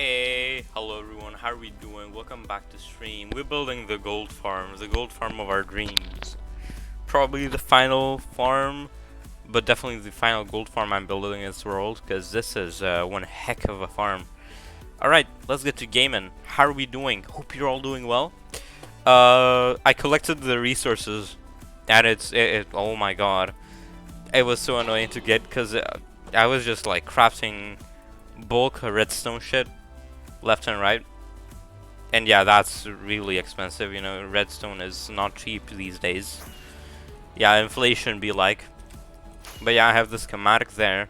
Hey, hello everyone, how are we doing? Welcome back to stream. We're building the gold farm of our dreams. Probably the final farm, but definitely the final gold farm I'm building in this world, because this is one heck of a farm. Alright, let's get to gaming. How are we doing? Hope you're all doing well. I collected the resources, and oh my god. It was so annoying to get, because I was just like crafting bulk redstone shit left and right. And yeah, that's really expensive, you know, redstone is not cheap these days. Yeah, inflation be like. But yeah, I have the schematic there.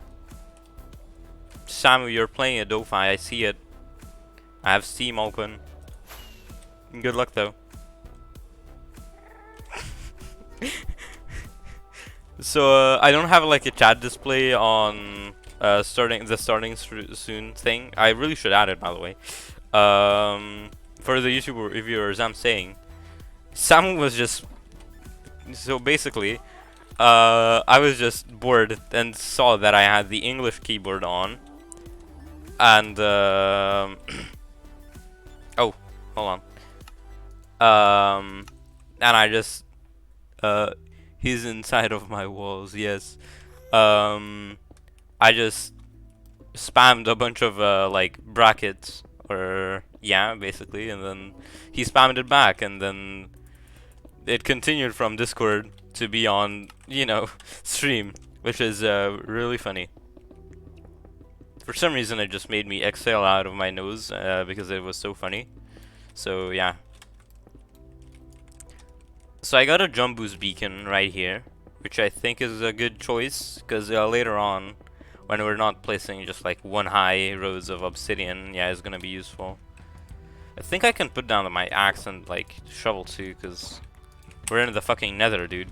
Samu, you're playing a Dofi, I see it. I have Steam open. Good luck though. So, I don't have like a chat display on starting soon thing. I really should add it, by the way. For the YouTube reviewers, I'm saying, Samu was just... So basically, I was just bored and saw that I had the English keyboard on, and oh, hold on. And I just he's inside of my walls. Yes. I just spammed a bunch of like brackets, or yeah, basically, and then he spammed it back, and then it continued from Discord to be on, you know, stream, which is really funny. For some reason, it just made me exhale out of my nose because it was so funny. So yeah. So I got a jump boost beacon right here, which I think is a good choice, because later on, when we're not placing just like one high rows of obsidian, yeah, it's gonna be useful. I think I can put down my axe and like shovel too, because we're in the fucking nether, dude.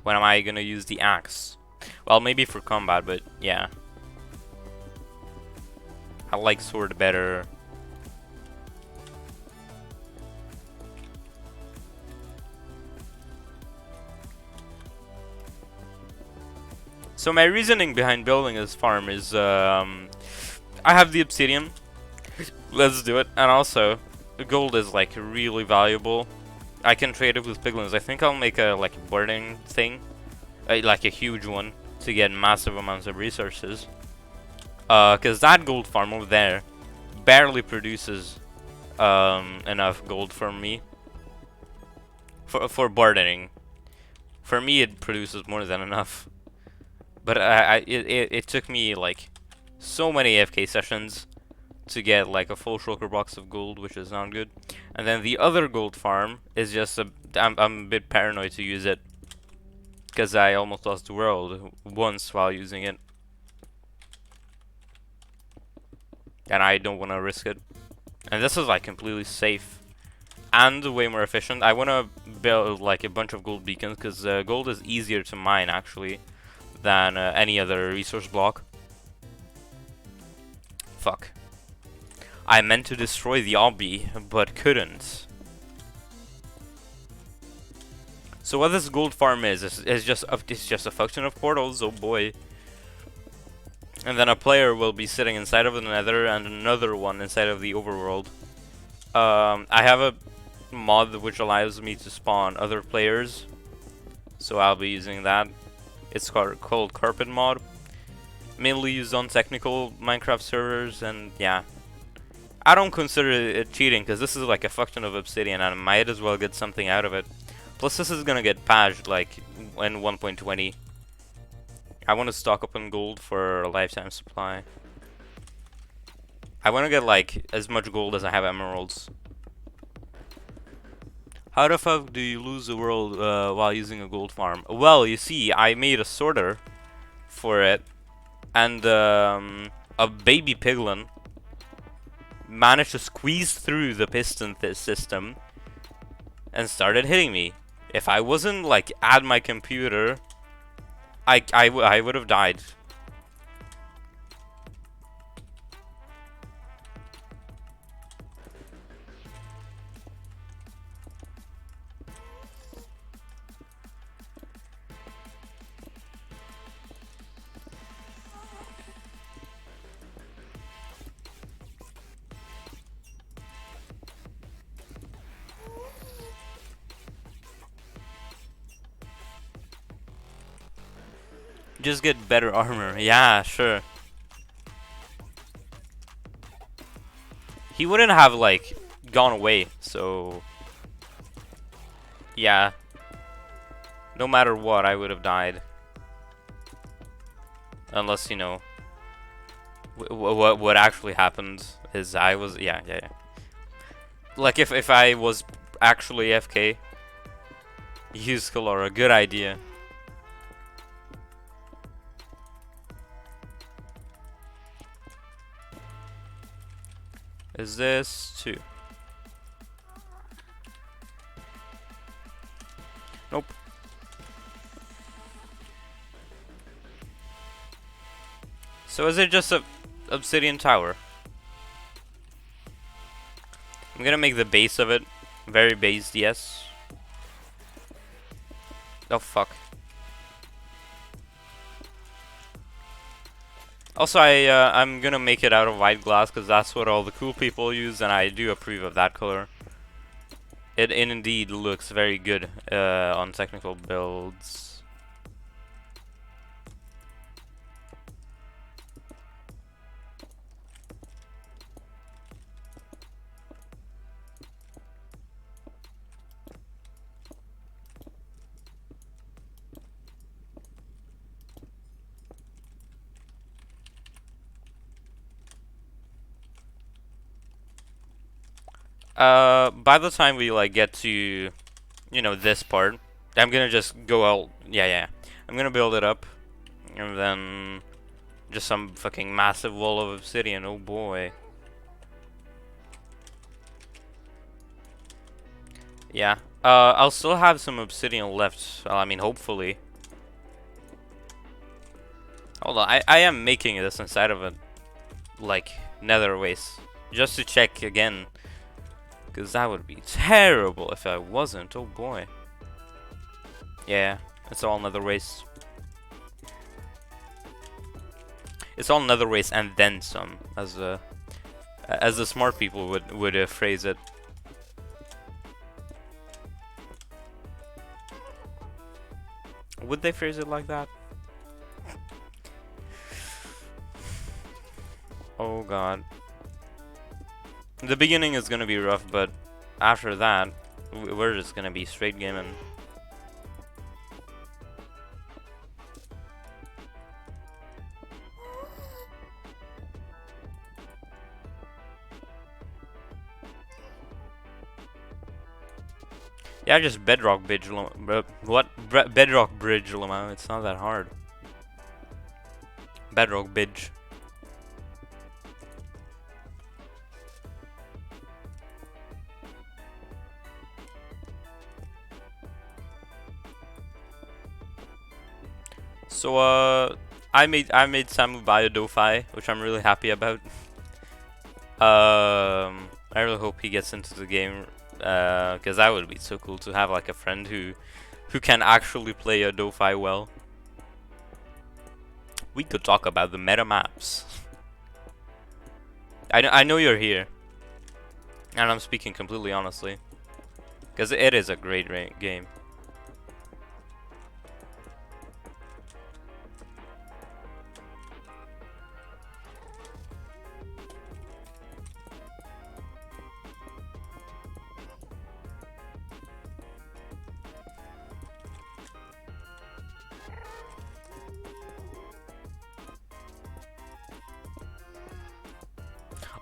When am I gonna use the axe? Well, maybe for combat, but yeah. I like sword better. So my reasoning behind building this farm is, I have the obsidian. Let's do it. And also, gold is like really valuable. I can trade it with piglins. I think I'll make a like burning thing, like a huge one, to get massive amounts of resources. Cause that gold farm over there barely produces enough gold for me. For bartering. For me, it produces more than enough. But it took me like so many AFK sessions to get like a full shulker box of gold, which is not good. And then the other gold farm is just I'm a bit paranoid to use it, because I almost lost the world once while using it, and I don't want to risk it. And this is like completely safe and way more efficient. I want to build like a bunch of gold beacons, because gold is easier to mine actually than any other resource block. Fuck. I meant to destroy the obby, but couldn't. So what this gold farm is just a function of portals. Oh boy. And then a player will be sitting inside of the nether, and another one inside of the overworld. I have a mod which allows me to spawn other players, so I'll be using that. It's called Carpet mod. Mainly used on technical Minecraft servers, and yeah. I don't consider it cheating, because this is like a function of obsidian, and I might as well get something out of it. Plus, this is gonna get patched like in 1.20. I want to stock up on gold for a lifetime supply. I want to get like as much gold as I have emeralds. How the fuck do you lose the world while using a gold farm? Well, you see, I made a sorter for it, and a baby piglin managed to squeeze through the piston system and started hitting me. If I wasn't like at my computer, I would have died. Just get better armor. Yeah, sure. He wouldn't have, like, gone away, so... Yeah. No matter what, I would have died. Unless, you know... What actually happened is I was... Yeah. Like, if I was actually FK, use Kalora. Good idea. Is this 2? Nope. So is it just a obsidian tower? I'm gonna make the base of it very based, yes. Oh fuck. Also, I'm gonna make it out of white glass because that's what all the cool people use, and I do approve of that color. It indeed looks very good on technical builds. By the time we like get to, you know, this part, I'm gonna just go out. Yeah. I'm gonna build it up, and then just some fucking massive wall of obsidian. Oh boy. Yeah. I'll still have some obsidian left. Well, I mean, hopefully. Hold on. I am making this inside of a like nether waste just to check again. Because that would be terrible if I wasn't. Oh boy. Yeah, it's all nether waste. It's all nether waste and then some, as the smart people would phrase it. Would they phrase it like that? Oh god. The beginning is gonna be rough, but after that, we're just gonna be straight gaming. Yeah, just bedrock bridge. Bedrock bridge, Lamau. It's not that hard. Bedrock bridge. So I made Samu buy a Do-Fi, which I'm really happy about. I really hope he gets into the game, because that would be so cool to have like a friend who can actually play a Do-Fi well. We could talk about the meta maps. I know you're here, and I'm speaking completely honestly, because it is a great game.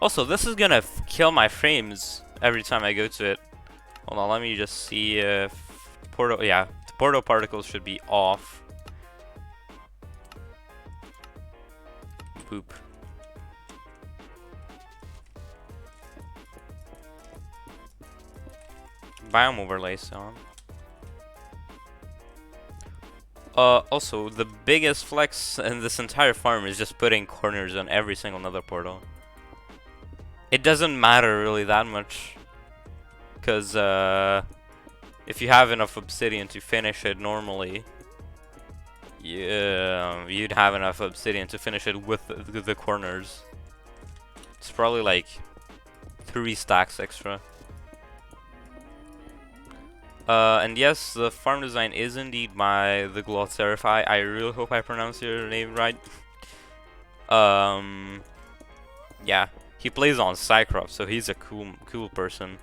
Also, this is gonna kill my frames every time I go to it. Hold on, let me just see if portal. Yeah, the portal particles should be off. Boop. Biome overlays on. Also, the biggest flex in this entire farm is just putting corners on every single nether portal. It doesn't matter really that much, because if you have enough obsidian to finish it normally, you'd have enough obsidian to finish it with the corners. It's probably like 3 stacks extra. And yes, the farm design is indeed by the Glotserify. I really hope I pronounce your name right. Um, yeah, he plays on Cyclops, so he's a cool person.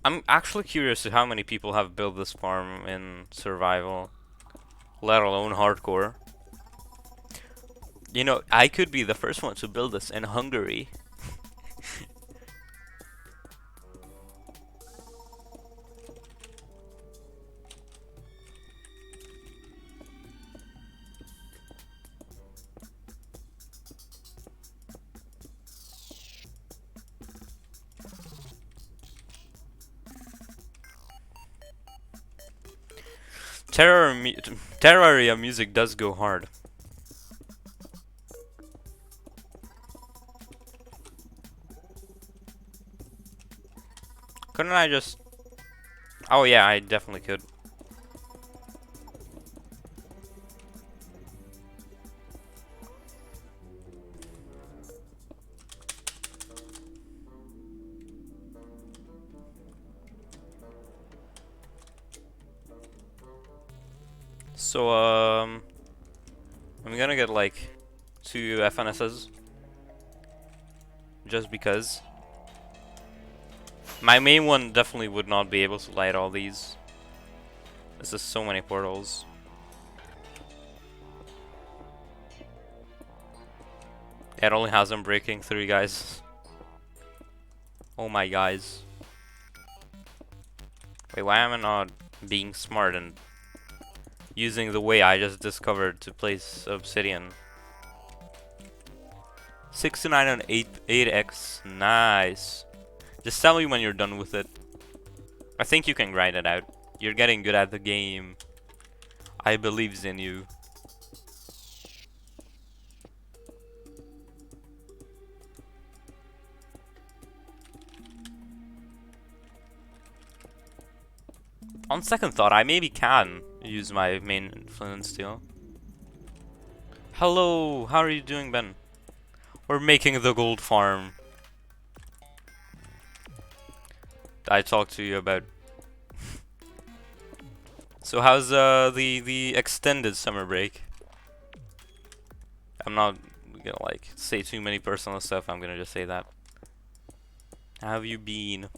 I'm actually curious to how many people have built this farm in survival, let alone hardcore. You know, I could be the first one to build this in Hungary. Terraria music does go hard. Couldn't I just... Oh yeah, I definitely could. So, I'm gonna get like 2 FNSs. Just because. My main one definitely would not be able to light all these. This is so many portals. It only has them breaking 3 guys. Oh my guys. Wait, why am I not being smart and using the way I just discovered to place obsidian? 69 on 8x. Nice. Just tell me when you're done with it. I think you can grind it out. You're getting good at the game. I believes in you. On second thought, I maybe can use my main flint and steel. Hello, how are you doing, Ben? We're making the gold farm. I talked to you about. So how's the extended summer break? I'm not gonna like say too many personal stuff. I'm gonna just say that. How have you been?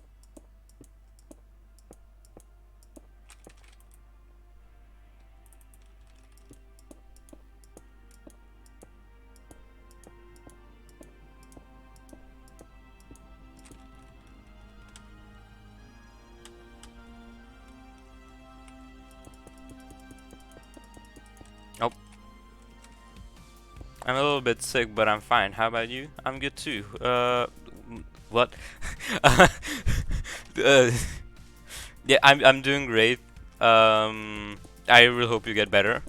Oh. I'm a little bit sick, but I'm fine. How about you? I'm good too. What? Yeah, I'm doing great. I really hope you get better,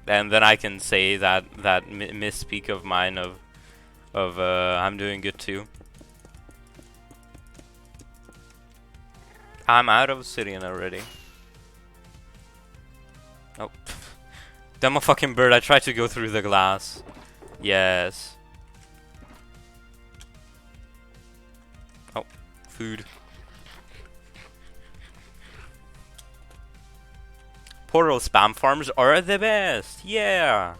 and then I can say that misspeak of mine of I'm doing good too. I'm out of obsidian already. Oh, damn a fucking bird! I tried to go through the glass. Yes. Oh, food. Portal spam farms are the best. Yeah.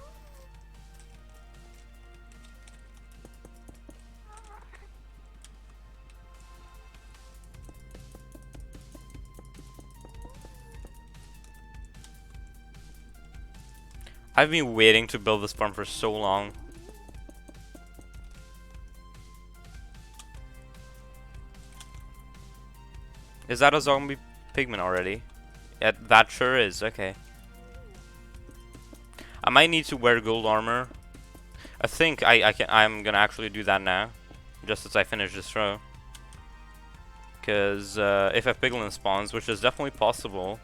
I've been waiting to build this farm for so long. Is that a zombie pigment already? Yeah, that sure is. Okay. I might need to wear gold armor. I think I'm gonna actually do that now, just as I finish this row. Because if a piglin spawns, which is definitely possible,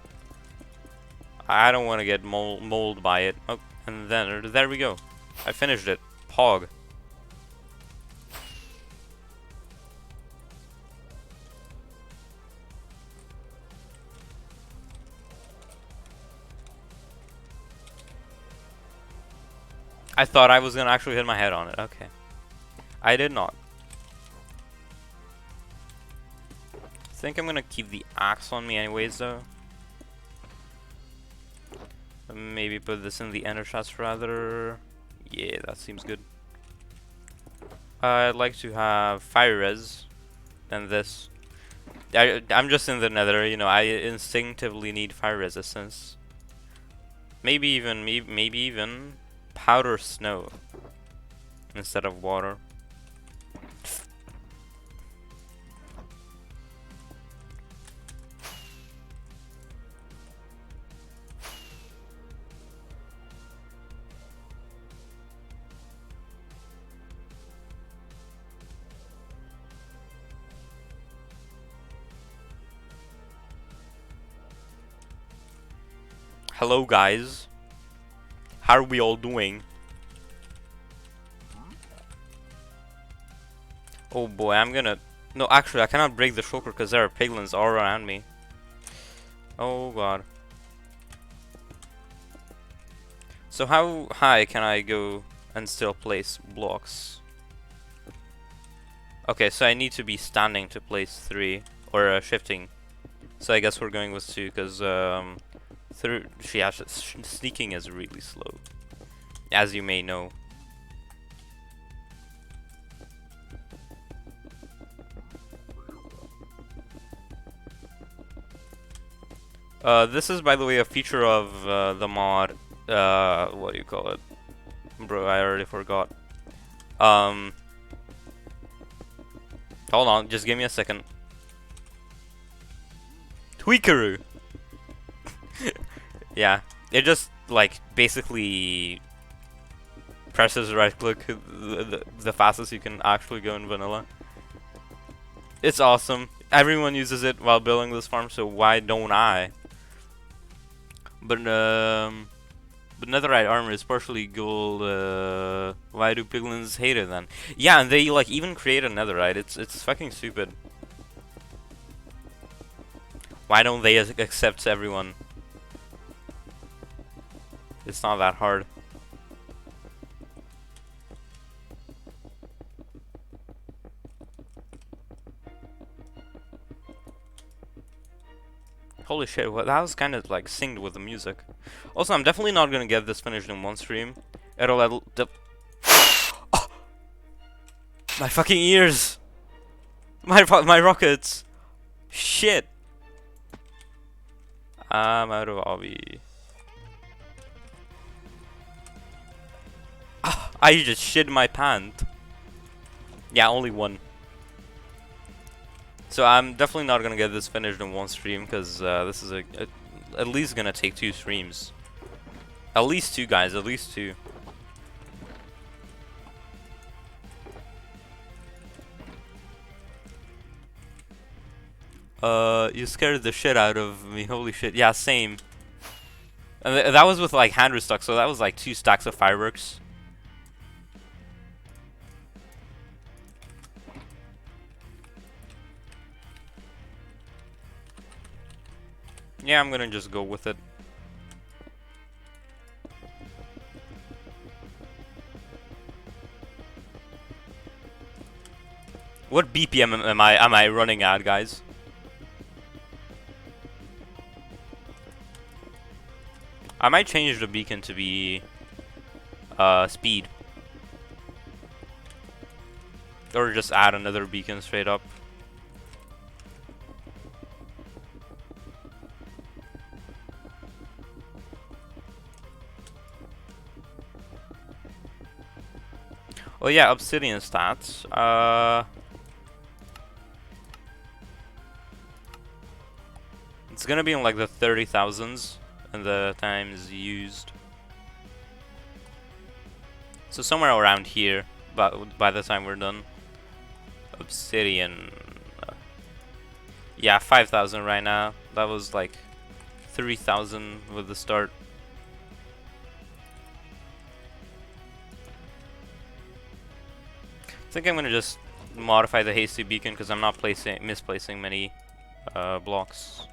I don't want to get mold by it. Oh, and then there we go. I finished it. Hog. I thought I was gonna actually hit my head on it. Okay. I did not. I think I'm gonna keep the axe on me anyways though. Maybe put this in the ender chest rather. Yeah, that seems good. I'd like to have fire res than this. I'm just in the nether, you know, I instinctively need fire resistance. Maybe even powder snow instead of water. Hello guys. How are we all doing? Oh boy, I'm gonna... No, actually, I cannot break the shulker because there are piglins all around me. Oh god. So how high can I go and still place blocks? Okay, so I need to be standing to place 3, or shifting. So I guess we're going with 2, because sneaking is really slow, as you may know. This is, by the way, a feature of the mod. What do you call it? Bro, I already forgot. Hold on, just give me a second. Tweakeroo! Yeah, it just, like, basically presses right click the fastest you can actually go in vanilla. It's awesome. Everyone uses it while building this farm, so why don't I? But netherite armor is partially gold. Why do piglins hate it then? Yeah, and they like even create a netherite. It's fucking stupid. Why don't they accept everyone? It's not that hard. Holy shit, well, that was kind of like synced with the music. Also, I'm definitely not gonna get this finished in one stream. Oh, my fucking ears! My rockets! Shit! I'm out of obby. I just shit my pant. Yeah, only one. So I'm definitely not gonna get this finished in one stream because this is at least gonna take 2 streams. At least 2, guys. At least 2. You scared the shit out of me. Holy shit. Yeah, same. And that was with like hand restock, so that was like 2 stacks of fireworks. Yeah, I'm gonna just go with it. What BPM am I running at, guys? I might change the beacon to be speed. Or just add another beacon straight up. Oh yeah, obsidian stats. It's gonna be in like the 30,000s and the times used. So somewhere around here, but by the time we're done. Obsidian. Yeah, 5,000 right now. That was like 3,000 with the start. I think I'm gonna just modify the hasty beacon because I'm not misplacing many blocks.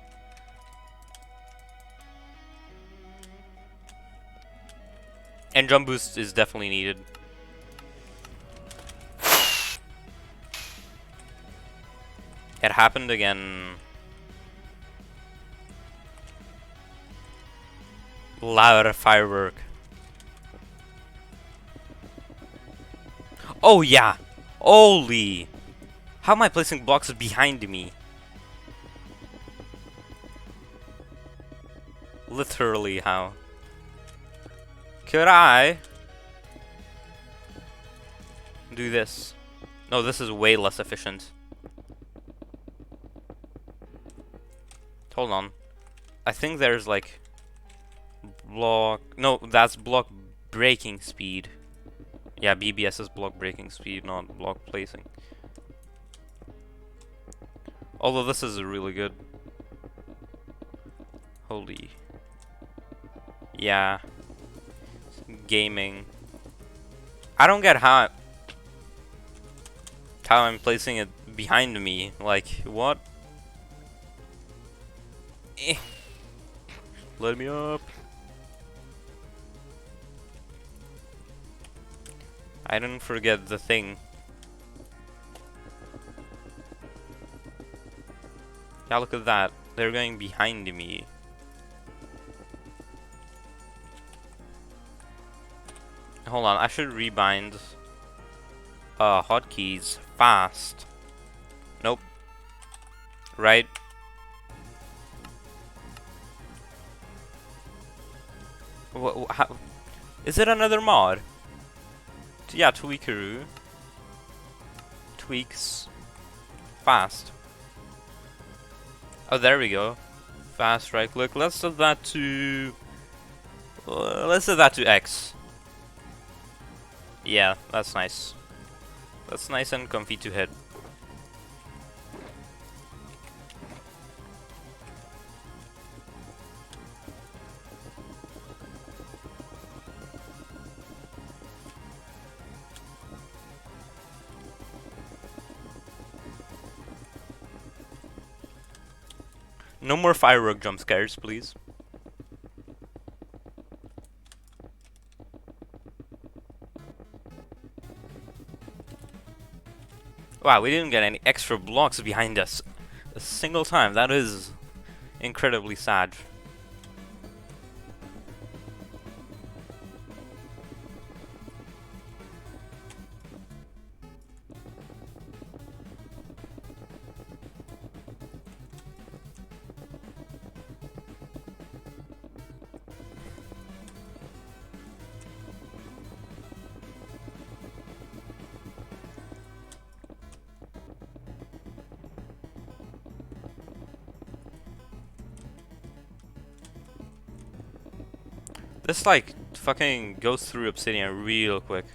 And jump boost is definitely needed. It happened again. Loud firework. Oh yeah! Holy! How am I placing blocks behind me? Literally, how? Could I do this? No, this is way less efficient. Hold on. I think there's like block. No, that's block breaking speed. Yeah, BBS is block breaking speed, not block placing. Although this is really good. Holy. Yeah. Gaming. I don't get how I'm placing it behind me. Like, what? Eh. Let me up. I didn't forget the thing. Yeah, look at that. They're going behind me. Hold on, I should rebind hotkeys fast. Nope. Right. How? Is it another mod? Yeah, Tweakeroo. Tweaks. Fast. Oh, there we go. Fast right click. Let's set that to... let's set that to X. Yeah, that's nice. That's nice and comfy to hit. No more firework jump scares, please. Wow, we didn't get any extra blocks behind us a single time. That is incredibly sad. This like fucking goes through obsidian real quick.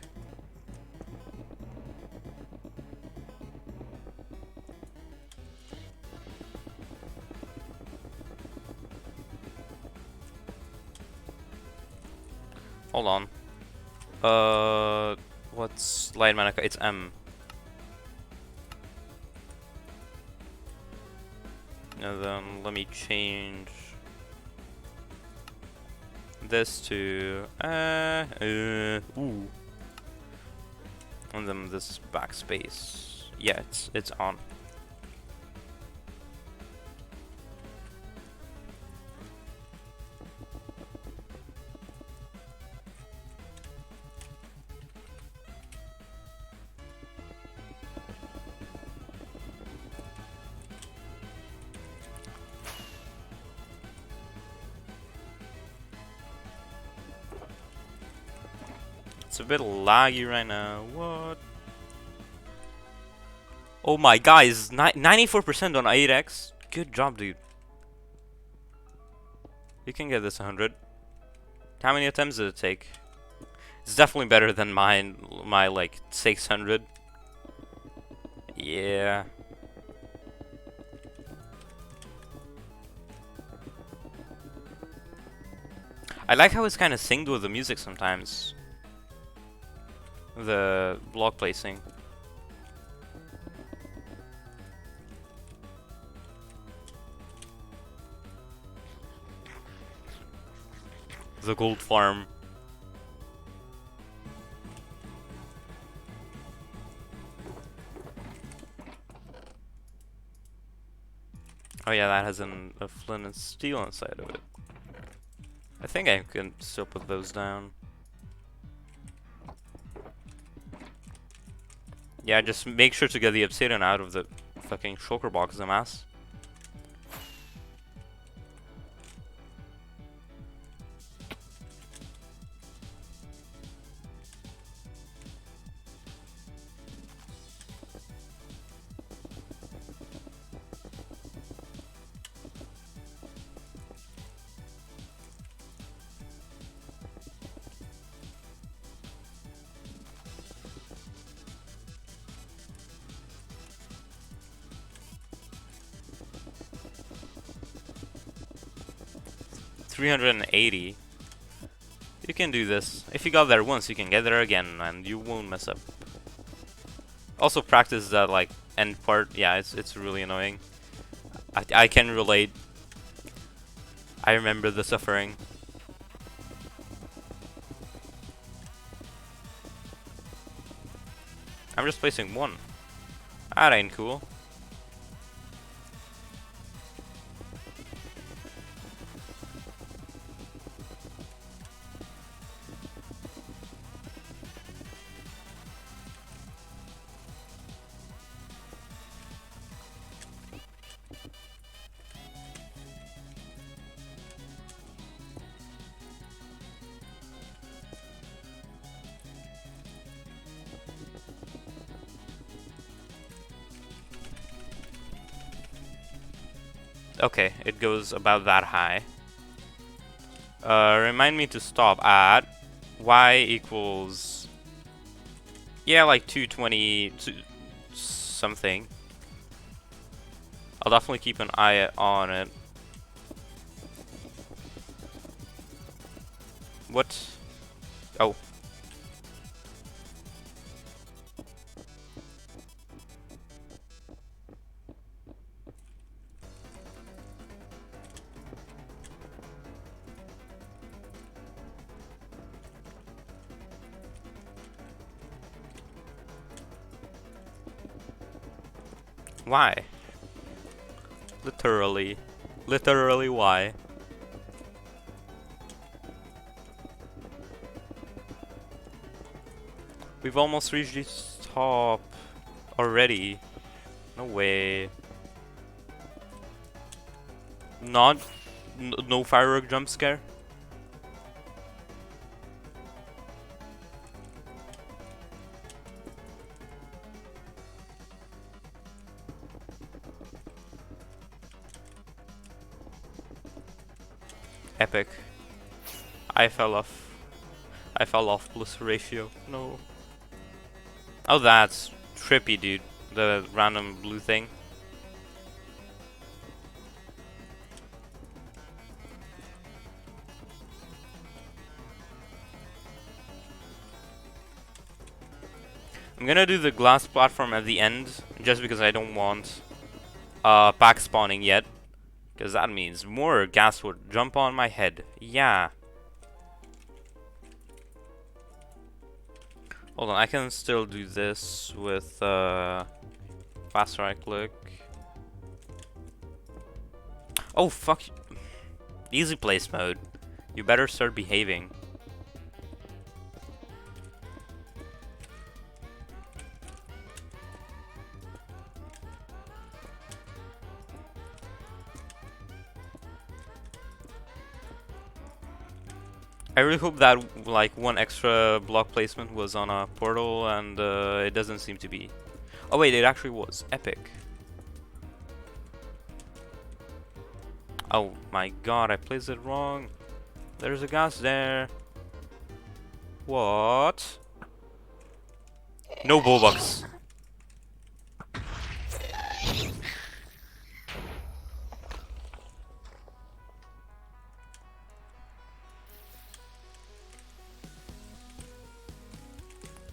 Hold on. What's light manaka? It's M. And then let me change this to ooh. And then this backspace. Yeah, it's on. It's a bit laggy right now. What? Oh my guys, 94% on 8x. Good job, dude. You can get this 100. How many attempts did it take? It's definitely better than mine. My like 600. Yeah. I like how it's kind of synced with the music sometimes. The block placing. The gold farm. Oh yeah, that has a flint and steel inside of it. I think I can still put those down. Yeah, just make sure to get the obsidian out of the fucking shulker box, dumbass. $380. You can do this. If you got there once, you can get there again, and you won't mess up. Also, practice that like end part. Yeah, it's really annoying. I can relate. I remember the suffering. I'm just placing one. That ain't cool. Okay, it goes about that high. Remind me to stop at y equals, yeah, like 220 something. I'll definitely keep an eye on it. What? Oh. Why? Literally. Literally why? We've almost reached the top already. No way. Not... no firework jump scare? Epic. I fell off. I fell off plus ratio. No. Oh, that's trippy, dude. The random blue thing. I'm gonna do the glass platform at the end, just because I don't want pack spawning yet. Because that means more gas would jump on my head. Yeah. Hold on, I can still do this with fast right click. Oh, fuck. Easy place mode. You better start behaving. I really hope that like one extra block placement was on a portal, and it doesn't seem to be. Oh wait, it actually was. Epic. Oh my god, I placed it wrong. There's a gas there. What? No bullbugs.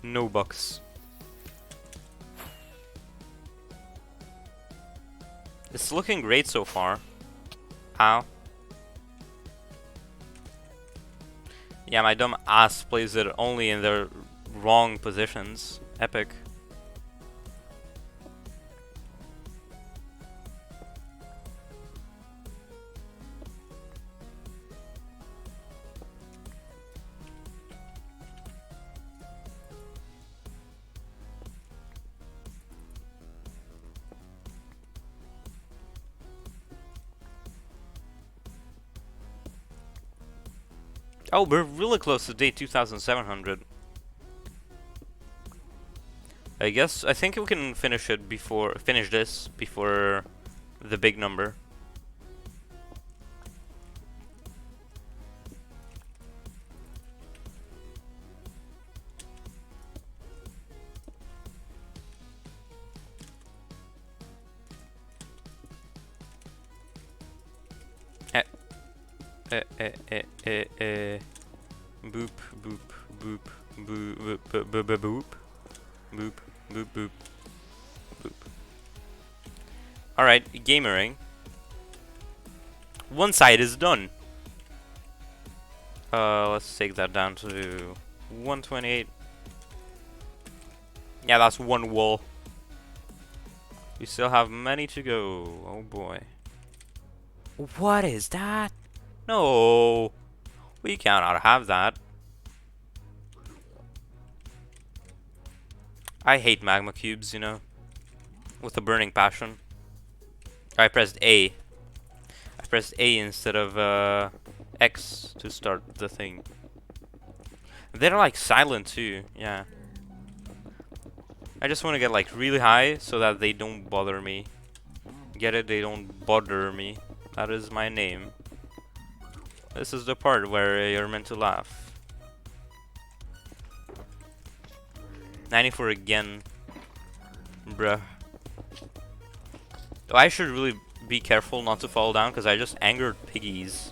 No bugs. It's looking great so far. How? Yeah, my dumb ass plays it only in the wrong positions. Epic. Oh, we're really close to day 2,700. I think we can finish this before the big number. Boop, boop, boop, boop, boop, boop, boop, boop, boop, boop, boop, boop. Alright, gamering. One side is done. Let's take that down to 128. Yeah, that's one wall. We still have many to go. Oh boy. What is that? No. We cannot have that. I hate magma cubes, you know. With a burning passion. I pressed A. I pressed A instead of X to start the thing. They're like silent too, yeah. I just want to get like really high so that they don't bother me. Get it? They don't bother me. That is my name. This is the part where you're meant to laugh. 94 again. Bruh. Oh, I should really be careful not to fall down because I just angered piggies.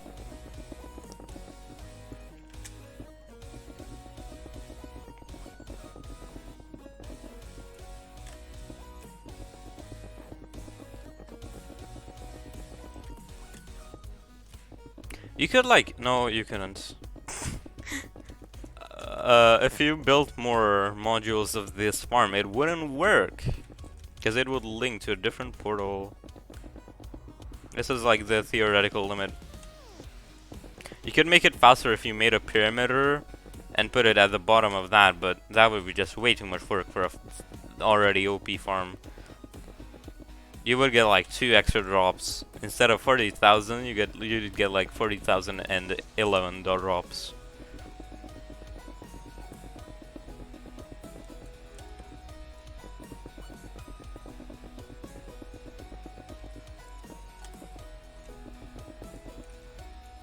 You could like, no you couldn't. If you built more modules of this farm it wouldn't work. Because it would link to a different portal. This is like the theoretical limit. You could make it faster if you made a perimeter and put it at the bottom of that, but that would be just way too much work for a already OP farm. You would get like 2 extra drops. Instead of 40,000, you'd get like 40,011 drops.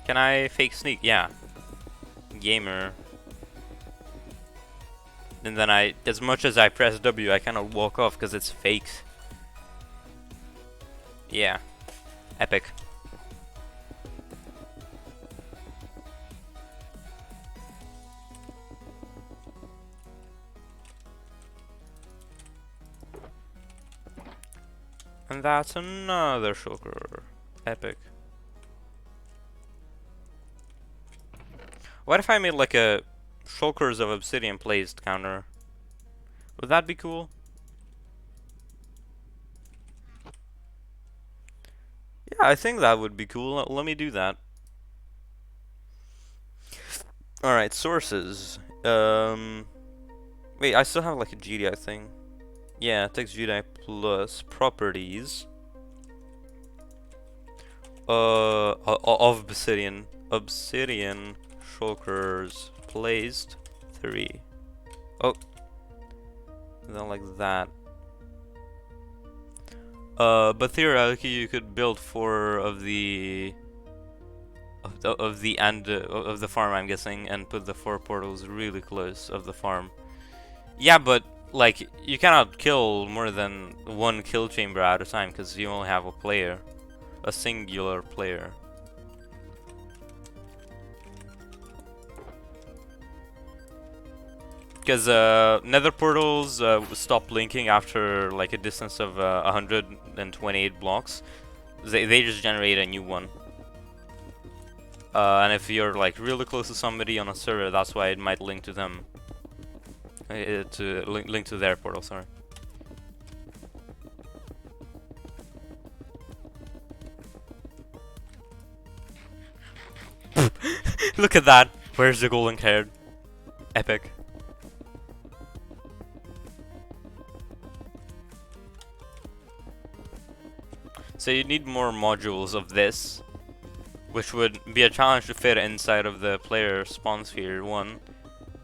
Can I fake sneak? Yeah. Gamer. And then as much as I press W, I cannot walk off because it's fake. Yeah. Epic. And that's another shulker. Epic. What if I made like a shulkers of obsidian placed counter? Would that be cool? Yeah, I think that would be cool. Let me do that. Alright, sources. Wait, I still have like a GDI thing. Yeah, text GDI plus properties. Of obsidian. Obsidian shulkers placed 3. Oh. Then like that. But theoretically, you could build 4 of the farm, I'm guessing, and put the 4 portals really close of the farm. Yeah, but like you cannot kill more than 1 kill chamber at a time because you only have a singular player. Because nether portals stop linking after like a distance of 128 blocks. They just generate a new one. And if you're like really close to somebody on a server, that's why it might link to them. Link to their portal, sorry. Look at that! Where's the golden haired? Epic. So you need more modules of this which would be a challenge to fit inside of the player spawn sphere, 1,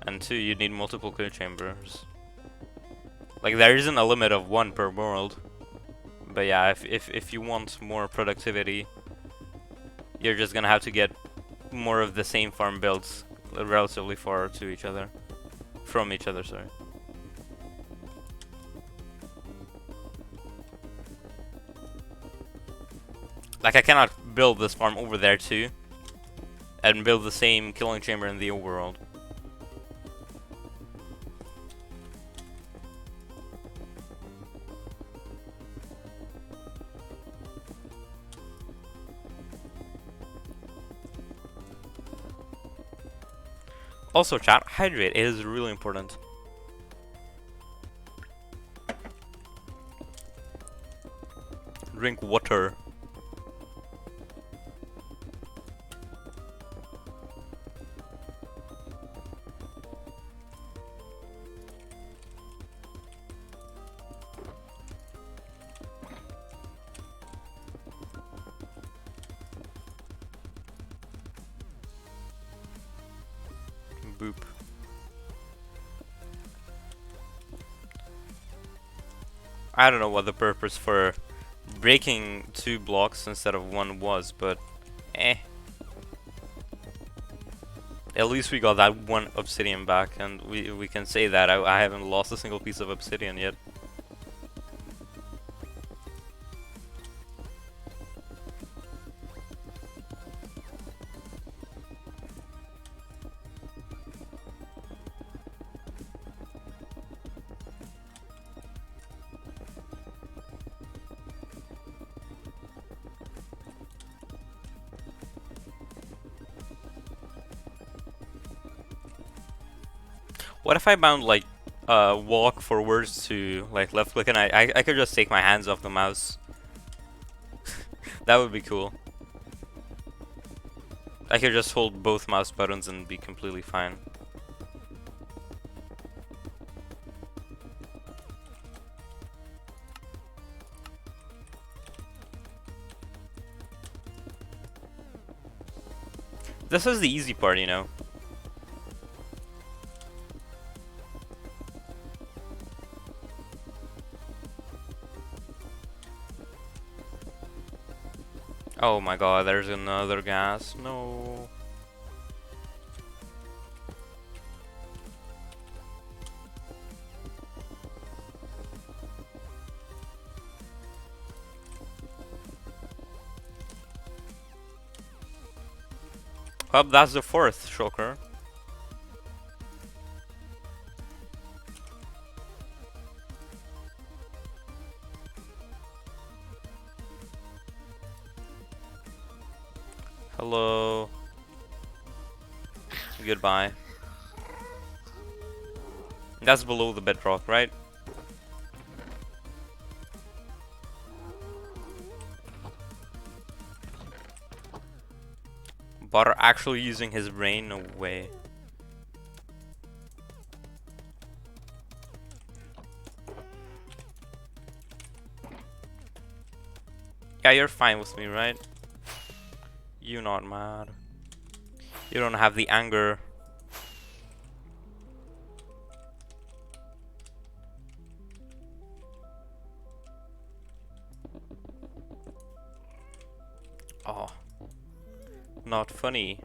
and 2, you'd need multiple clear chambers. Like, there isn't a limit of 1 per world, but yeah, if you want more productivity, you're just gonna have to get more of the same farm built relatively far to each other, from each other, sorry. Like, I cannot build this farm over there too, and build the same killing chamber in the overworld. Also, chat, hydrate. It is really important. Drink water. Boop. I don't know what the purpose for breaking 2 blocks instead of 1 was, but eh. At least we got that 1 obsidian back, and we can say that I haven't lost a single piece of obsidian yet. What if I bound like walk forwards to like left click and I could just take my hands off the mouse? That would be cool. I could just hold both mouse buttons and be completely fine. This is the easy part, you know. Oh my god, there's another gas. No. Well, that's the 4th shulker. Hello. Goodbye. That's below the bedrock, right? Butter actually using his brain? No way. Yeah, you're fine with me, right? You're not mad. You don't have the anger. Oh. Not funny.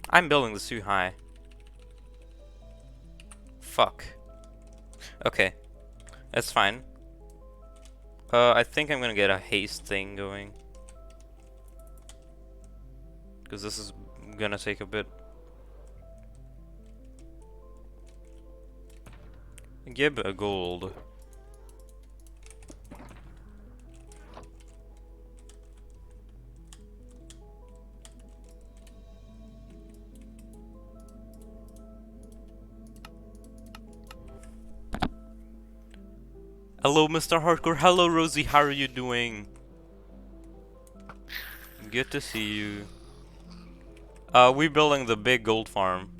I'm building this too high. Fuck. Okay. That's fine. I think I'm gonna get a haste thing going. Because this is gonna take a bit. Give a gold. Hello, Mr. Hardcore. Hello, Rosie. How are you doing? Good to see you. We're building the big gold farm.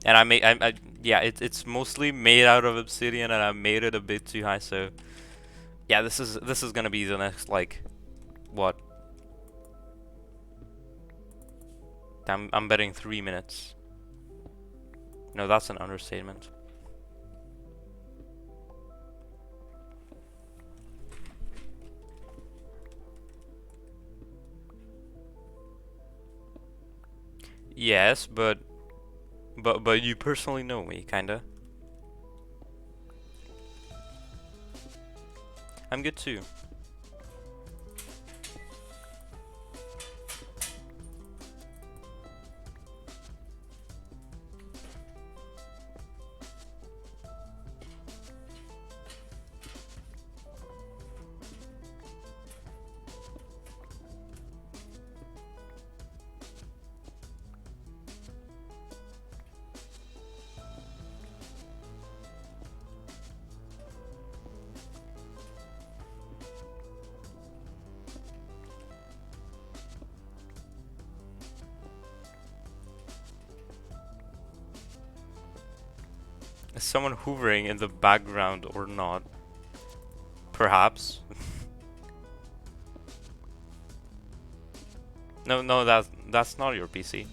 And yeah, it's mostly made out of obsidian, and I made it a bit too high, so yeah, this is gonna be the next, like, what? I'm betting 3 minutes. No, that's an understatement. Yes, but you personally know me, kinda. I'm good too. Is someone hoovering in the background or not? Perhaps. No, that's not your PC.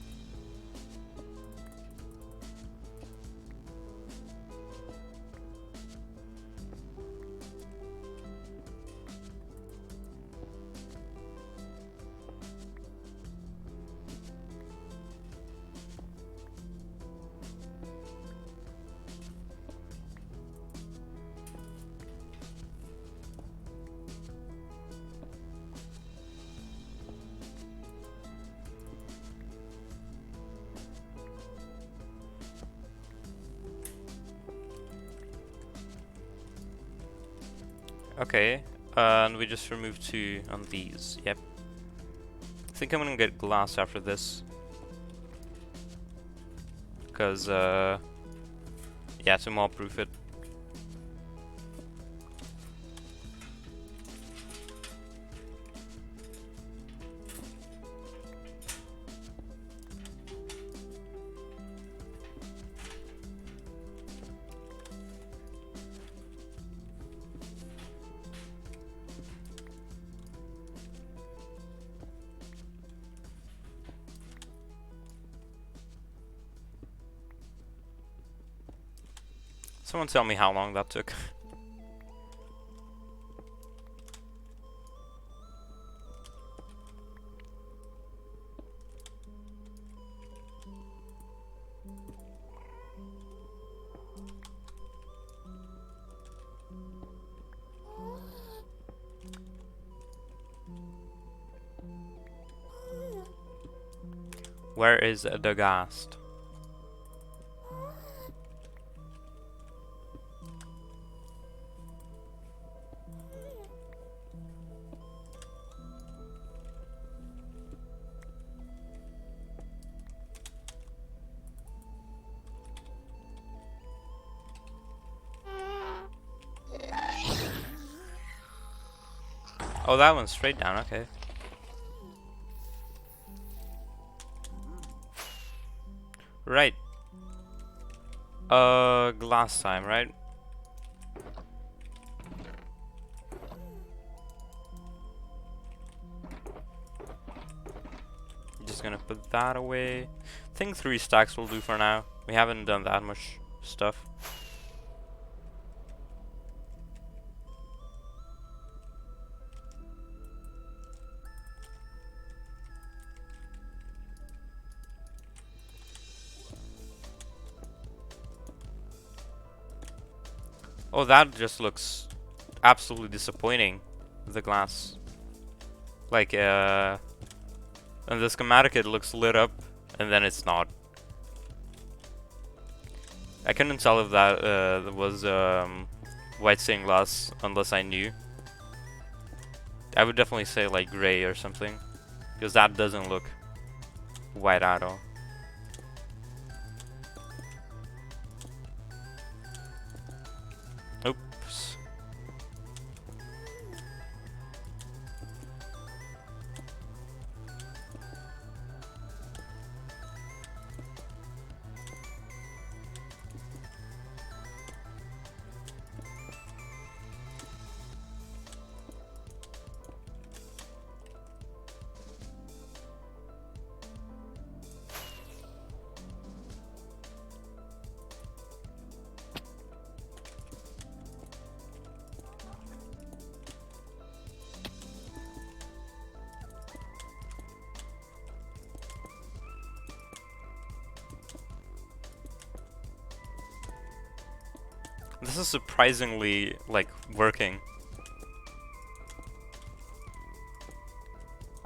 Okay, and we just removed 2 on these. Yep. I think I'm gonna get glass after this. Cause, yeah, to mob proof it. Someone tell me how long that took. Where is the ghast? Oh, that one's straight down, okay. Right. Glass time, right? Just gonna put that away. I think 3 stacks will do for now. We haven't done that much stuff. Oh, that just looks absolutely disappointing. The glass. Like, in the schematic it looks lit up, and then it's not. I couldn't tell if that was white stained glass unless I knew. I would definitely say like gray or something, because that doesn't look white at all. This is surprisingly, like, working.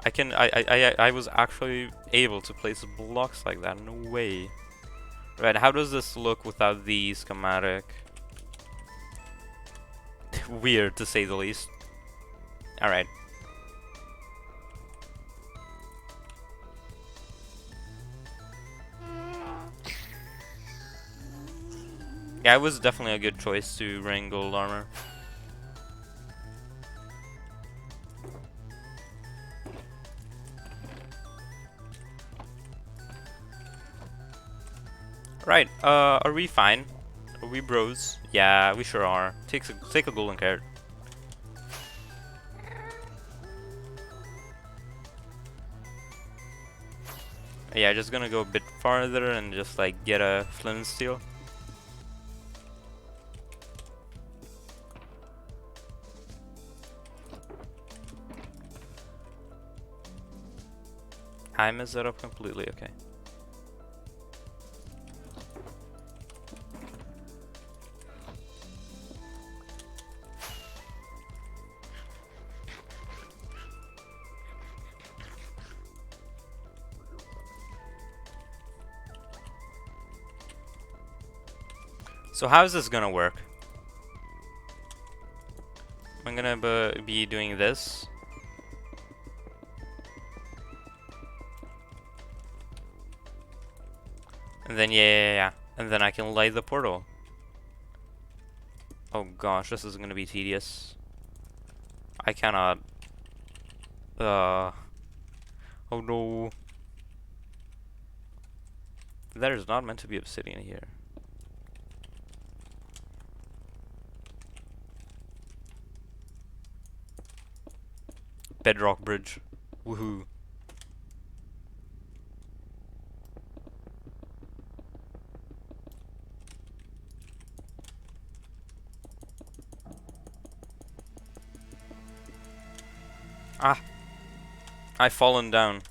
I was actually able to place blocks like that. No way. Right, how does this look without the schematic? Weird, to say the least. Alright. Yeah, it was definitely a good choice to bring gold armor. Right, are we fine? Are we bros? Yeah, we sure are. Take a golden carrot. Yeah, just gonna go a bit farther and just like get a flint and steel. I messed that up completely, okay. So how is this gonna work? I'm gonna be doing this. And then yeah. And then I can light the portal. Oh gosh, this is gonna be tedious. I cannot. Oh no. There is not meant to be obsidian here. Bedrock bridge. Woohoo. Ah. I've fallen down.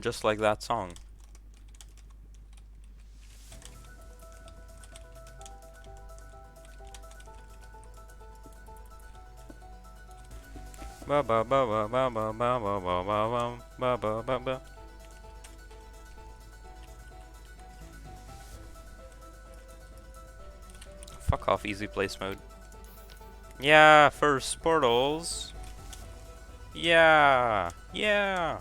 Just like that song. Ba ba ba ba ba ba ba ba ba ba ba ba ba ba. Fuck off, easy place mode. Yeah, first portals. Yeah. Yeah.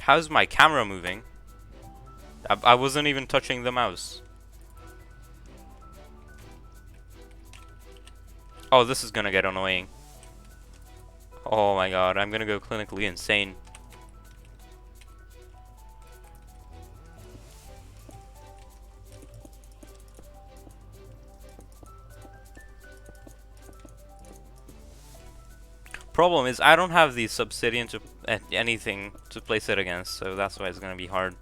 How's my camera moving? I wasn't even touching the mouse. Oh, this is gonna get annoying. Oh my god, I'm gonna go clinically insane. Problem is, I don't have the obsidian to anything to place it against, so that's why it's gonna be hard.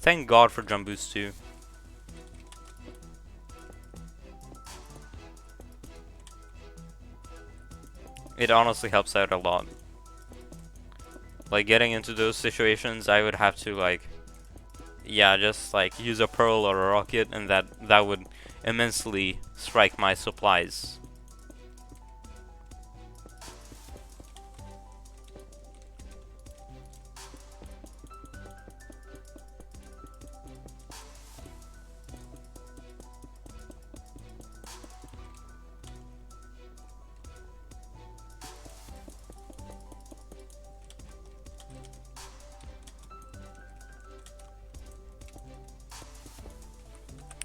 Thank God for jump boost too. It honestly helps out a lot. Like getting into those situations, I would have to like, yeah, just like use a pearl or a rocket, and that would immensely strike my supplies.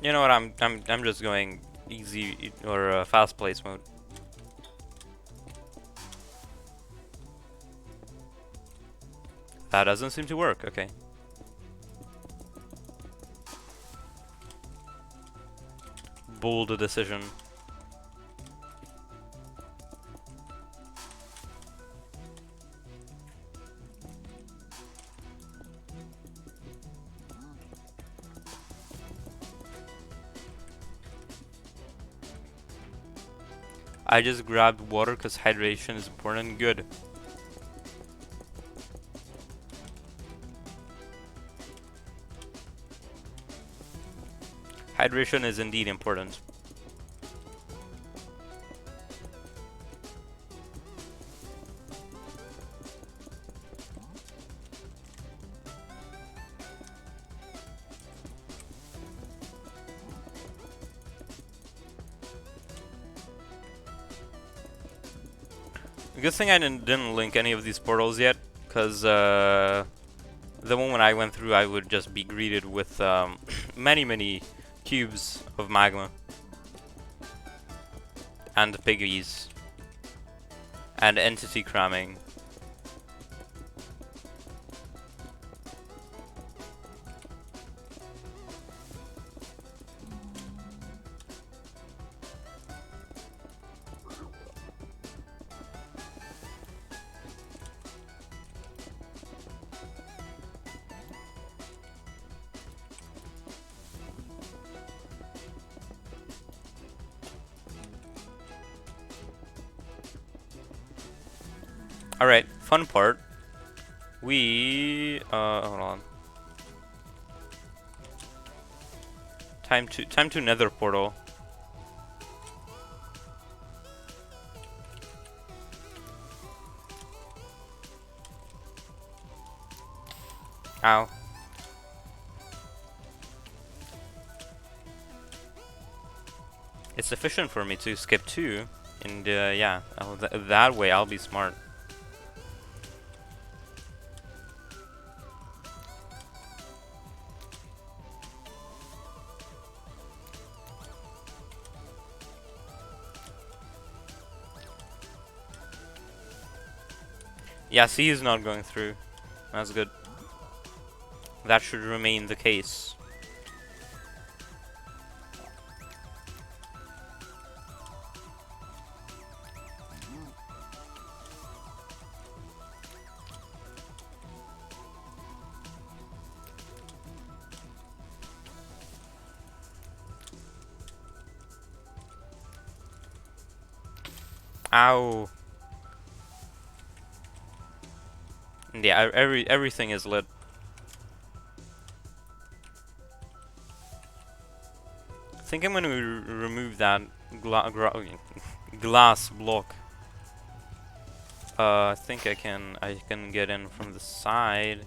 You know what? I'm just going easy or fast place mode. That doesn't seem to work. Okay. Bold decision. I just grabbed water because hydration is important. Good. Hydration is indeed important. Good thing I didn't link any of these portals yet, because the moment I went through, I would just be greeted with many cubes of magma and piggies and entity cramming. Alright, fun part. Hold on. Time to nether portal. Ow. It's sufficient for me to skip 2, and yeah, that way I'll be smart. Yeah, C is not going through. That's good. That should remain the case. Ow. Yeah, everything is lit. I think I'm gonna remove that glass block. I think I can get in from the side.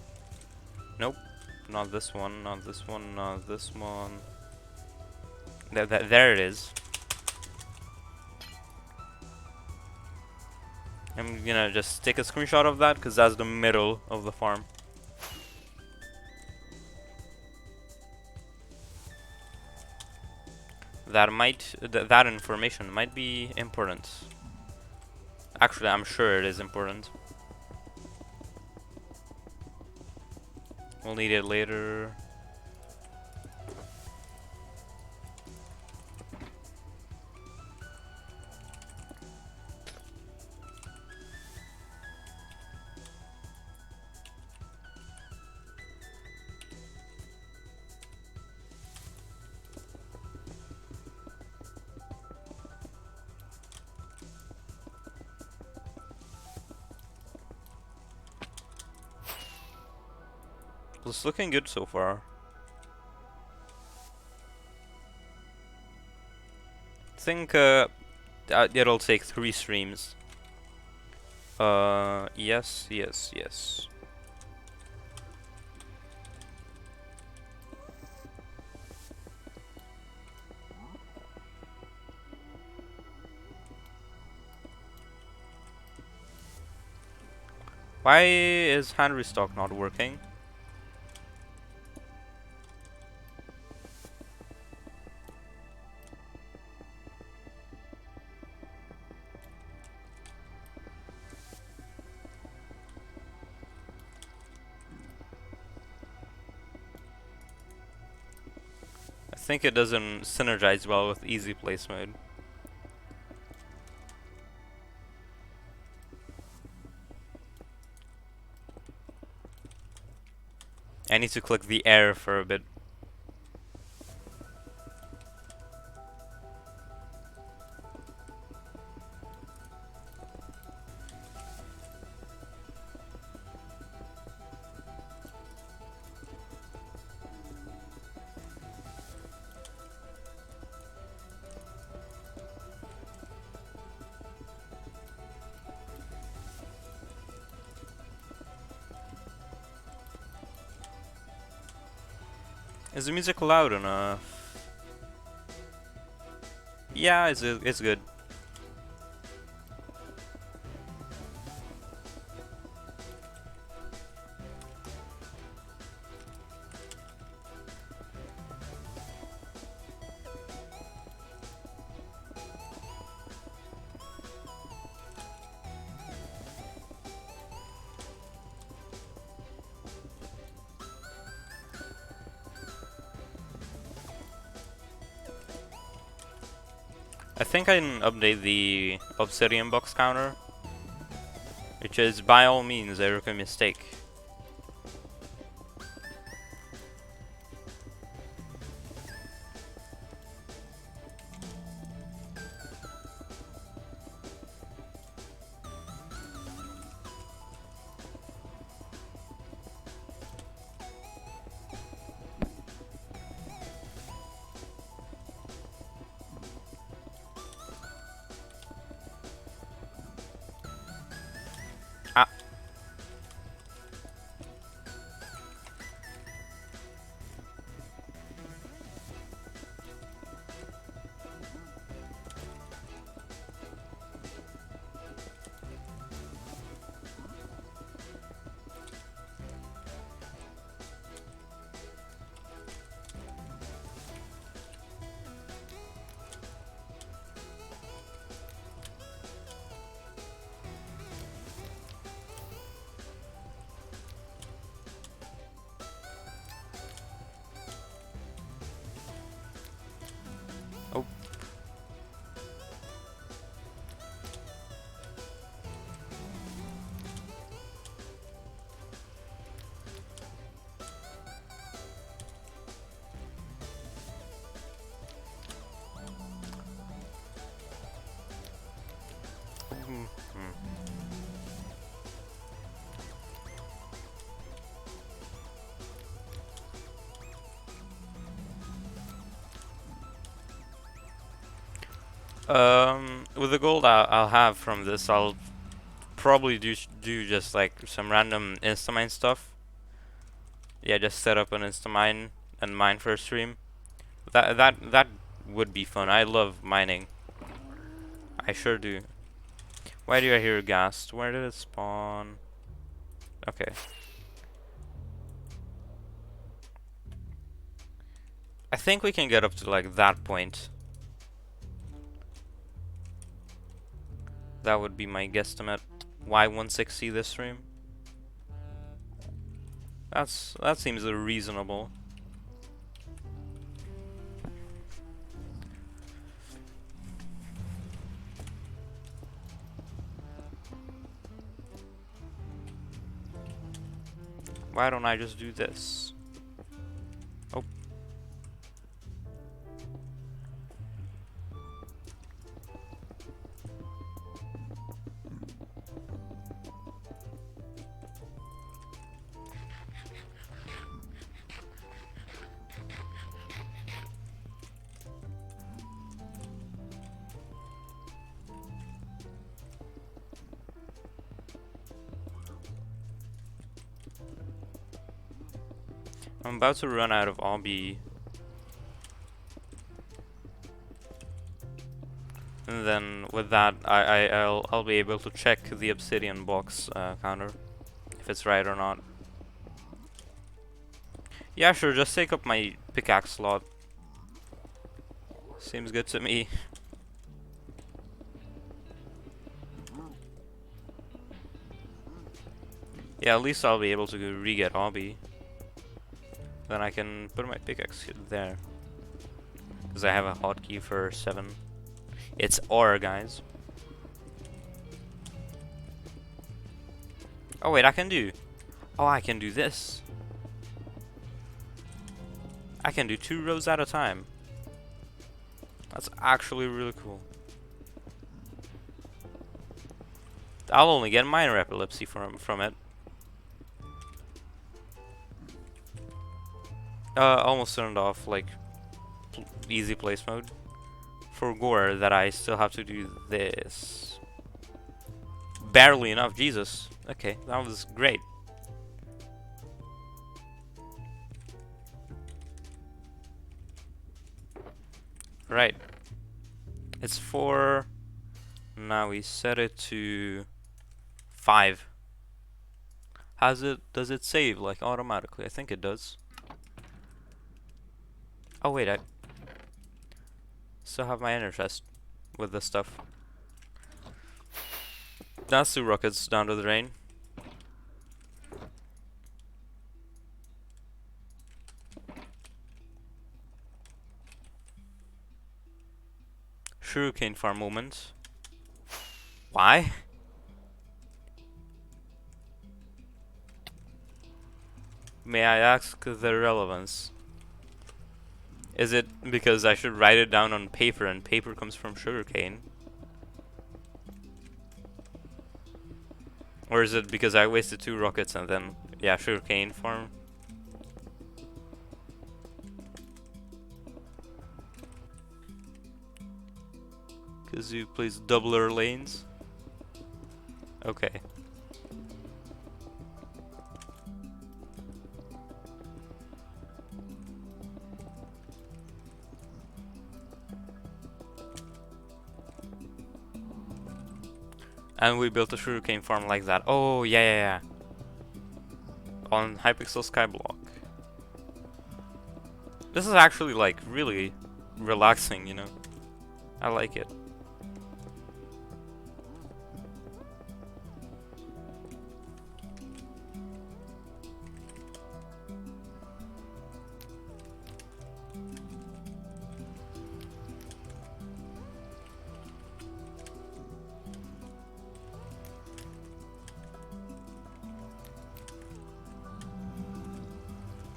Nope, not this one, not this one, not this one. There it is. I'm gonna just take a screenshot of that because that's the middle of the farm. That information might be important. Actually, I'm sure it is important. We'll need it later. It's looking good so far. I think it'll take 3 streams. Yes. Why is hand restock not working? think it doesn't synergize well with easy place mode. I need to click the air for a bit. Is the music loud enough? Yeah, it's good. I think I can update the obsidian box counter, which is by all means a rookie mistake. Ah. Oh. With the gold I'll have from this, I'll probably do just like some random Instamine stuff. Yeah, just set up an Instamine and mine for a stream. That would be fun. I love mining. I sure do. Why do I hear a ghast? Where did it spawn? Okay. I think we can get up to like that point. That would be my guesstimate. Why 160 this stream? That seems reasonable. Why don't I just do this? Oh. I'm about to run out of obby. And then with that, I'll be able to check the obsidian box counter, if it's right or not. Yeah, sure, just take up my pickaxe slot. Seems good to me. Yeah, at least I'll be able to re-get obby. Then I can put my pickaxe there. Because I have a hotkey for 7. It's R, guys. Oh wait, I can do... Oh, I can do this. I can do 2 rows at a time. That's actually really cool. I'll only get minor epilepsy from it. Almost turned off, like, easy place mode. For gore, that I still have to do this. Barely enough, Jesus. Okay, that was great. Right. It's 4. Now we set it to 5. Does it save, like, automatically? I think it does. Oh wait, I still have my inner chest with this stuff. That's 2 rockets down to the drain. Sugarcane farm moment. Why? May I ask the relevance? Is it because I should write it down on paper and paper comes from sugarcane? Or is it because I wasted 2 rockets and then, yeah, sugarcane farm? Kazoo plays doubler lanes? Okay. And we built a sugarcane farm like that. Oh, yeah. On Hypixel Skyblock. This is actually, like, really relaxing, you know? I like it.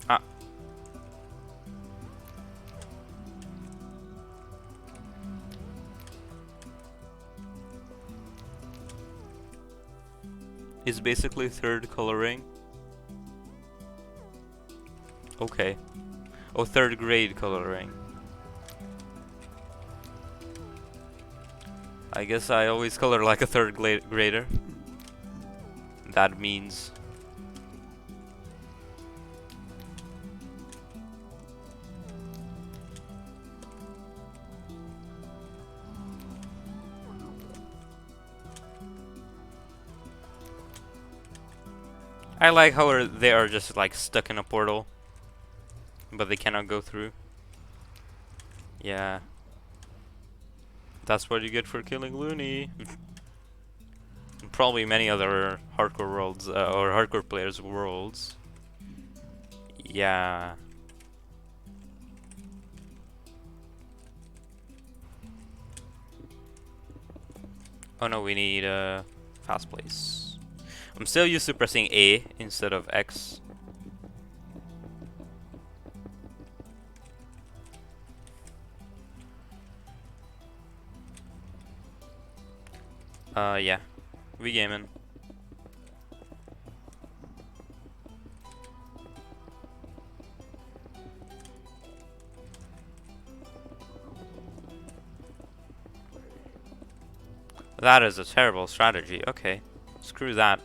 Ah. It's basically 3rd coloring. Okay. Oh, 3rd grade coloring. I guess I always color like a 3rd grader. That means... I like how they are just like stuck in a portal, but they cannot go through. Yeah. That's what you get for killing Looney. And probably many other hardcore worlds, or hardcore players' worlds. Yeah. Oh no, we need a fast place. I'm still used to pressing A instead of X. Yeah. We gaming. That is a terrible strategy. Okay. Screw that.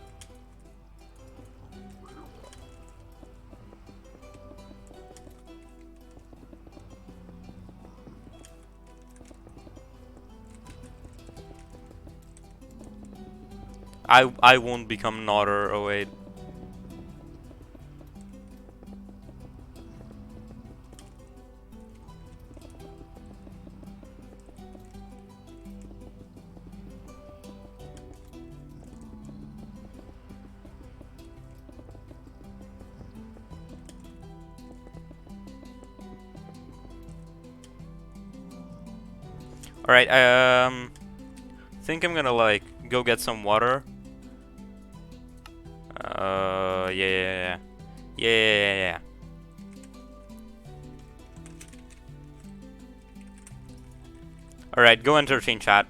I won't become Nodder. Oh wait. Alright, think I'm gonna like go get some water. Yeah. Yeah. Alright, go entertain chat.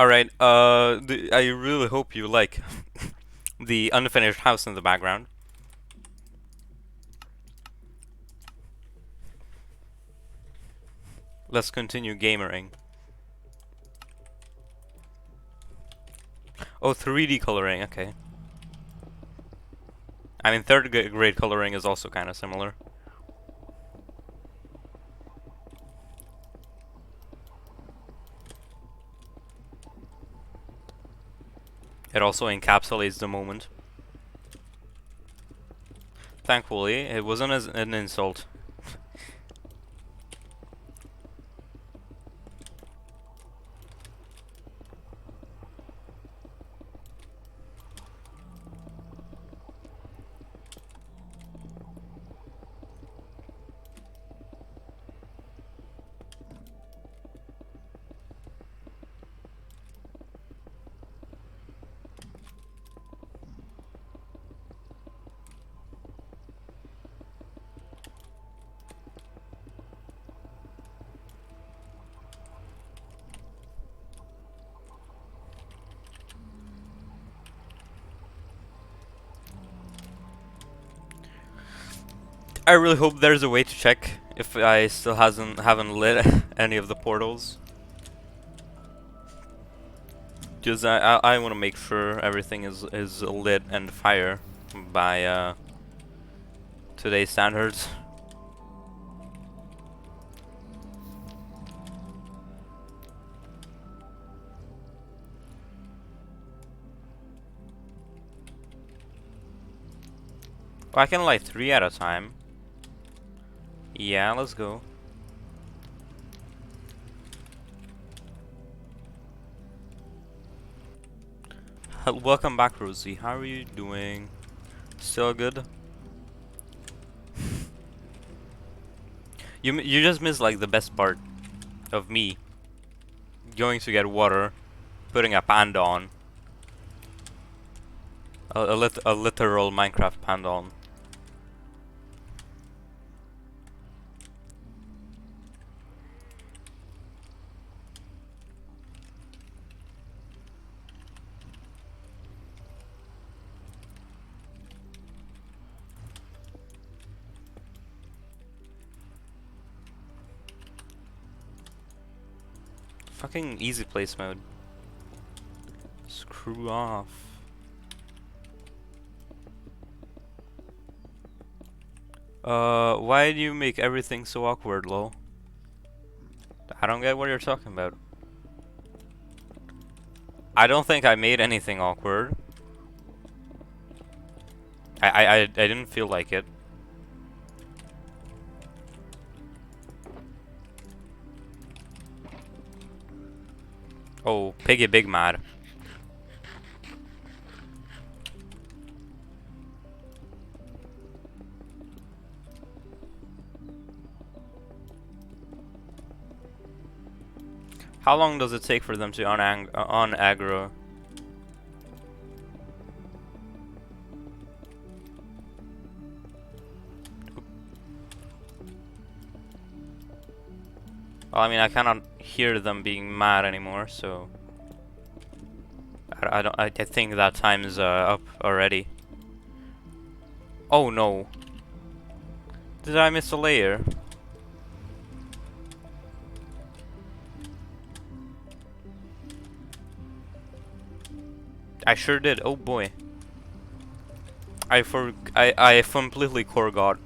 Alright, I really hope you like the unfinished house in the background. Let's continue gamering. Oh, 3D coloring, okay. I mean, third grade coloring is also kind of similar. It also encapsulates the moment. Thankfully, it wasn't as an insult. I really hope there's a way to check if I still haven't lit any of the portals. Because I want to make sure everything is lit and fire by today's standards. Oh, I can light 3 at a time. Yeah, let's go. Welcome back, Rosie. How are you doing? Still good? You just missed like the best part of me going to get water, putting a panda on. A literal Minecraft panda on. Fucking easy place mode. Screw off. Why do you make everything so awkward, lol? I don't get what you're talking about. I don't think I made anything awkward. I didn't feel like it. Oh, Piggy Big Mad. How long does it take for them to on aggro? Well, I mean, I cannot hear them being mad anymore, so I don't. I think that time is up already. Oh no! Did I miss a layer? I sure did. Oh boy! I completely forgot.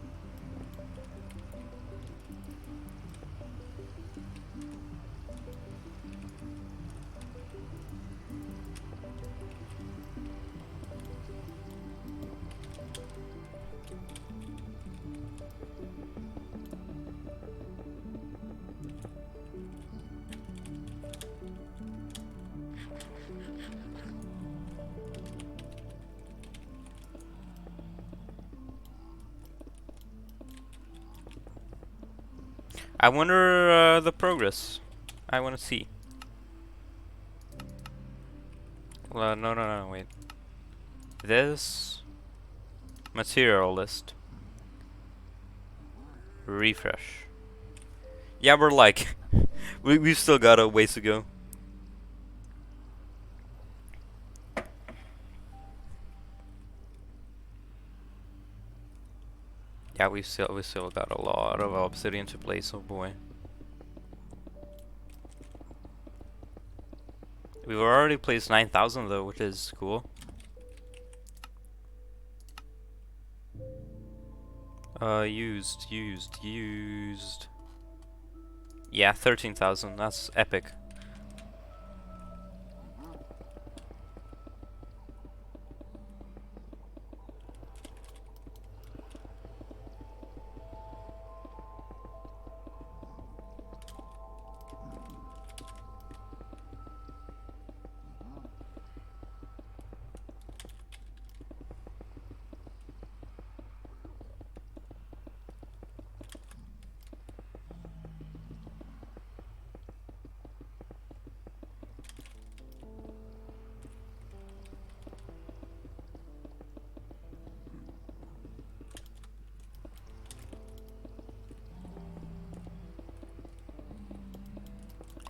I wonder the progress. I want to see. No, wait. This material list. Refresh. Yeah, we're like, we've still got a ways to go. Yeah, we still got a lot of obsidian to place. Oh boy. We've already placed 9,000 though, which is cool. Used. Yeah, 13,000. That's epic.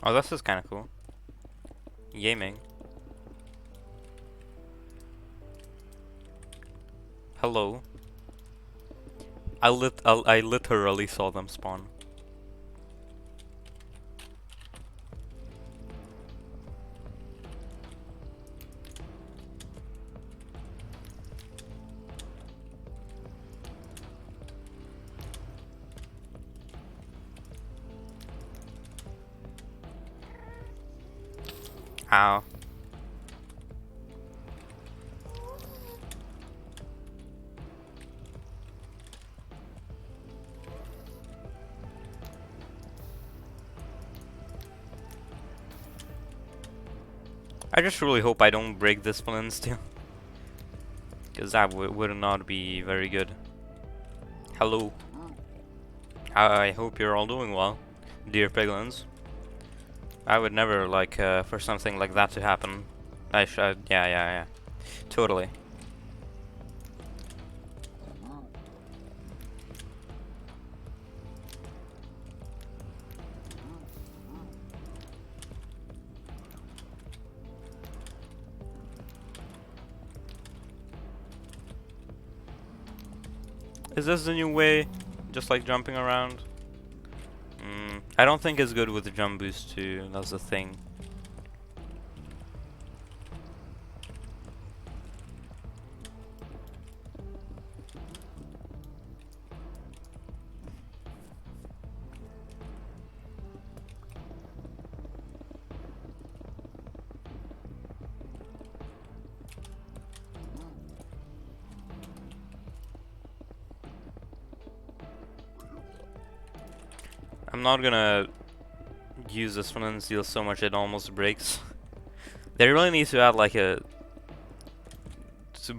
Oh, this is kind of cool. Gaming. Hello. I literally saw them spawn. Ow. I just really hope I don't break this flint steel. Because that would not be very good. Hello. I hope you're all doing well, dear piglins. I would never like for something like that to happen. I should, yeah. Totally. Is this the new way? Just like jumping around? I don't think it's good with the jump boost too, that's the thing. I'm not gonna use this flint and steel so much it almost breaks. They really need to add like a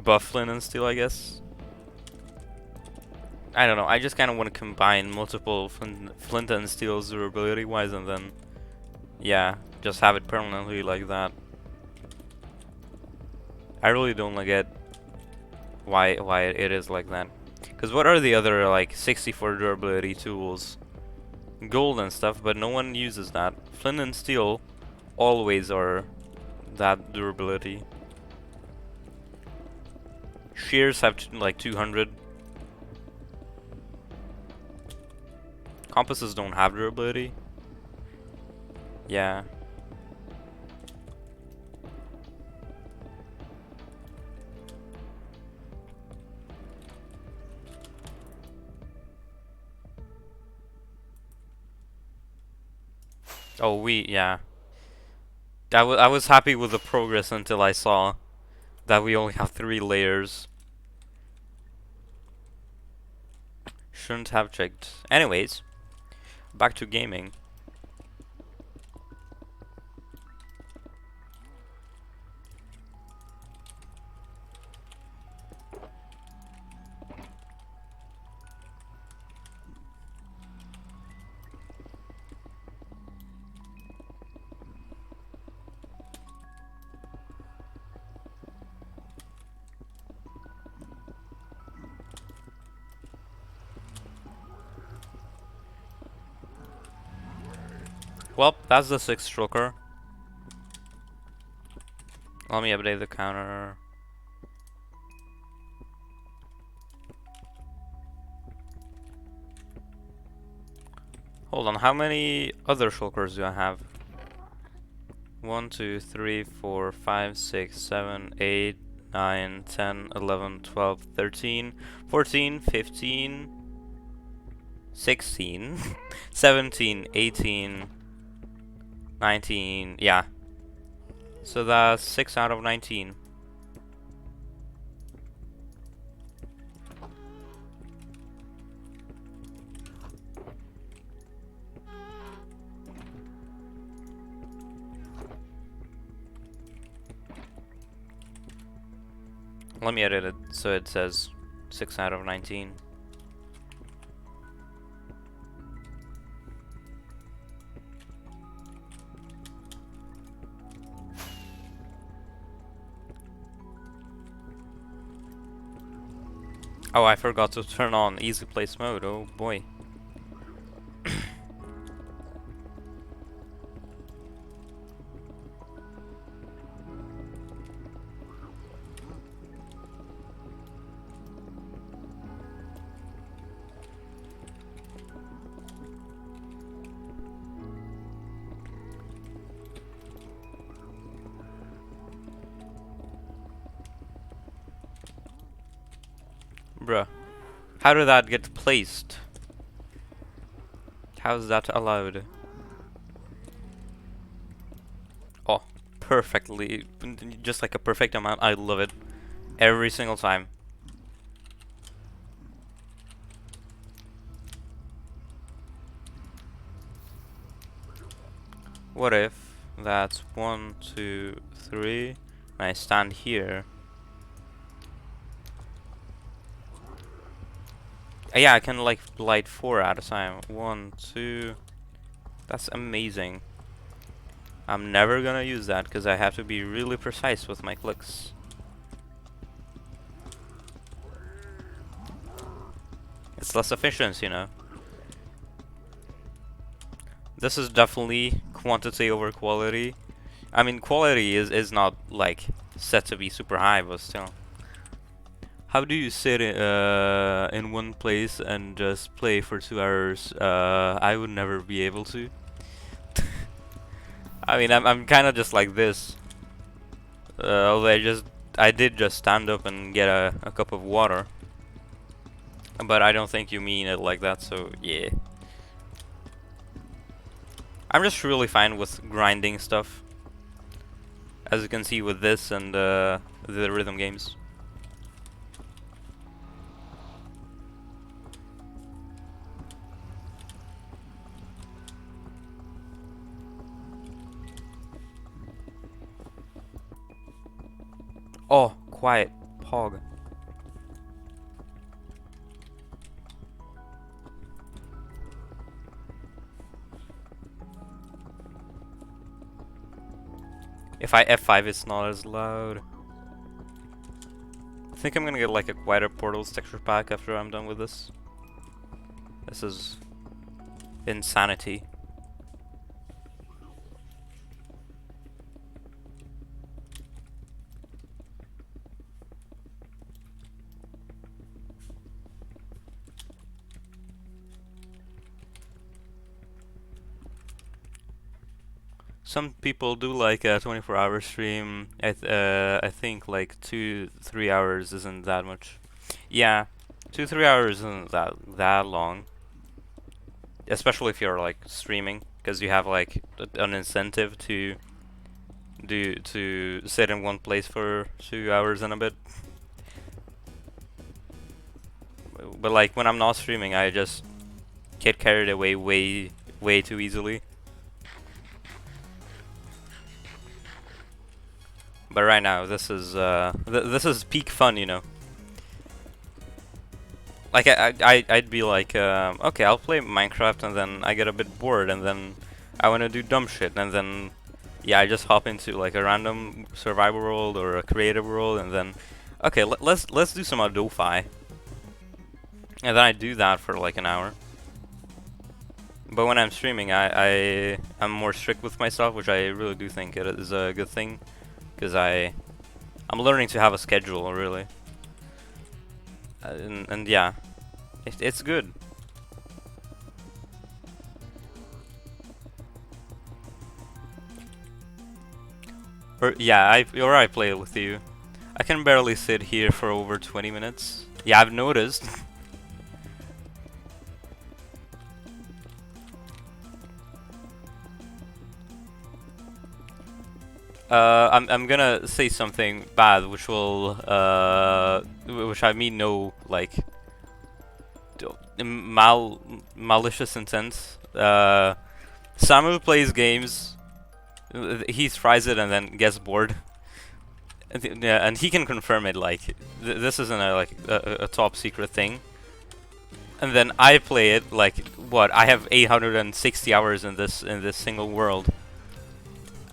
buff flint and steel, I guess. I don't know, I just kind of want to combine multiple flint and steel's durability wise and then, yeah, just have it permanently like that. I really don't get why it is like that. Because what are the other like 64 durability tools? gold and stuff, but no one uses that. Flint and steel always are that durability. Shears have like 200. Compasses don't have durability. Yeah. Oh, yeah. I was happy with the progress until I saw that we only have 3 layers. Shouldn't have checked. Anyways, back to gaming. Well, that's the 6-stroker. Let me update the counter. Hold on, how many other shulkers do I have? 1, 2, 3, 4, 5, 6, 7, 8, 9, 10, 11, 12, 13, 14, 15, 16, 17, 18, 19, yeah. So that's 6 out of 19. Let me edit it so it says 6 out of 19. Oh, I forgot to turn on easy place mode. Oh boy. Bruh. How did that get placed? How is that allowed? Oh, perfectly. Just like a perfect amount. I love it. Every single time. What if that's 1, 2, 3, and I stand here? Yeah, I can like light 4 at a time. 1, 2. That's amazing. I'm never gonna use that because I have to be really precise with my clicks. It's less efficient, you know. This is definitely quantity over quality. I mean, quality is not like set to be super high, but still. How do you sit in one place and just play for 2 hours? I would never be able to. I mean, I'm kind of just like this. Although I did just stand up and get a cup of water. But I don't think you mean it like that, so yeah. I'm just really fine with grinding stuff. As you can see with this and the rhythm games. Oh, quiet. Pog. If I F5, it's not as loud. I think I'm gonna get like a quieter Portals texture pack after I'm done with this. This is insanity. Some people do like a 24-hour stream. I think like 2-3 hours isn't that much. Yeah, 2-3 hours isn't that long, especially if you're like streaming, because you have like an incentive to sit in one place for 2 hours and a bit. But like when I'm not streaming, I just get carried away way too easily. But right now, this is this is peak fun, you know. Like I'd be like, okay, I'll play Minecraft, and then I get a bit bored, and then I want to do dumb shit, and then yeah, I just hop into like a random survival world or a creative world, and then okay, let's do some Adofi, and then I do that for like an hour. But when I'm streaming, I'm more strict with myself, which I really do think it is a good thing, because I'm learning to have a schedule really, and yeah, it's good. Or I play with you. I can barely sit here for over 20 minutes. Yeah, I've noticed. I'm gonna say something bad, which will, which I mean no, like, malicious intent. Samu plays games, he tries it and then gets bored. Yeah, and he can confirm it, like, this isn't a top secret thing. And then I play it, like, what, I have 860 hours in this single world.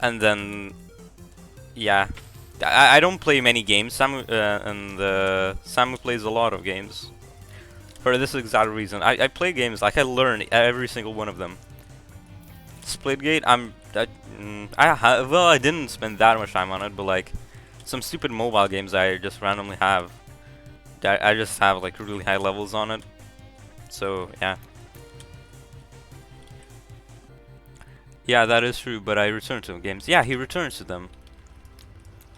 And then yeah, I don't play many games. Samu Samu plays a lot of games. For this exact reason, I play games like I learn every single one of them. Splitgate, well, I didn't spend that much time on it, but like some stupid mobile games I just randomly have. I just have like really high levels on it. So yeah. Yeah, that is true, but I return to games. Yeah, he returns to them.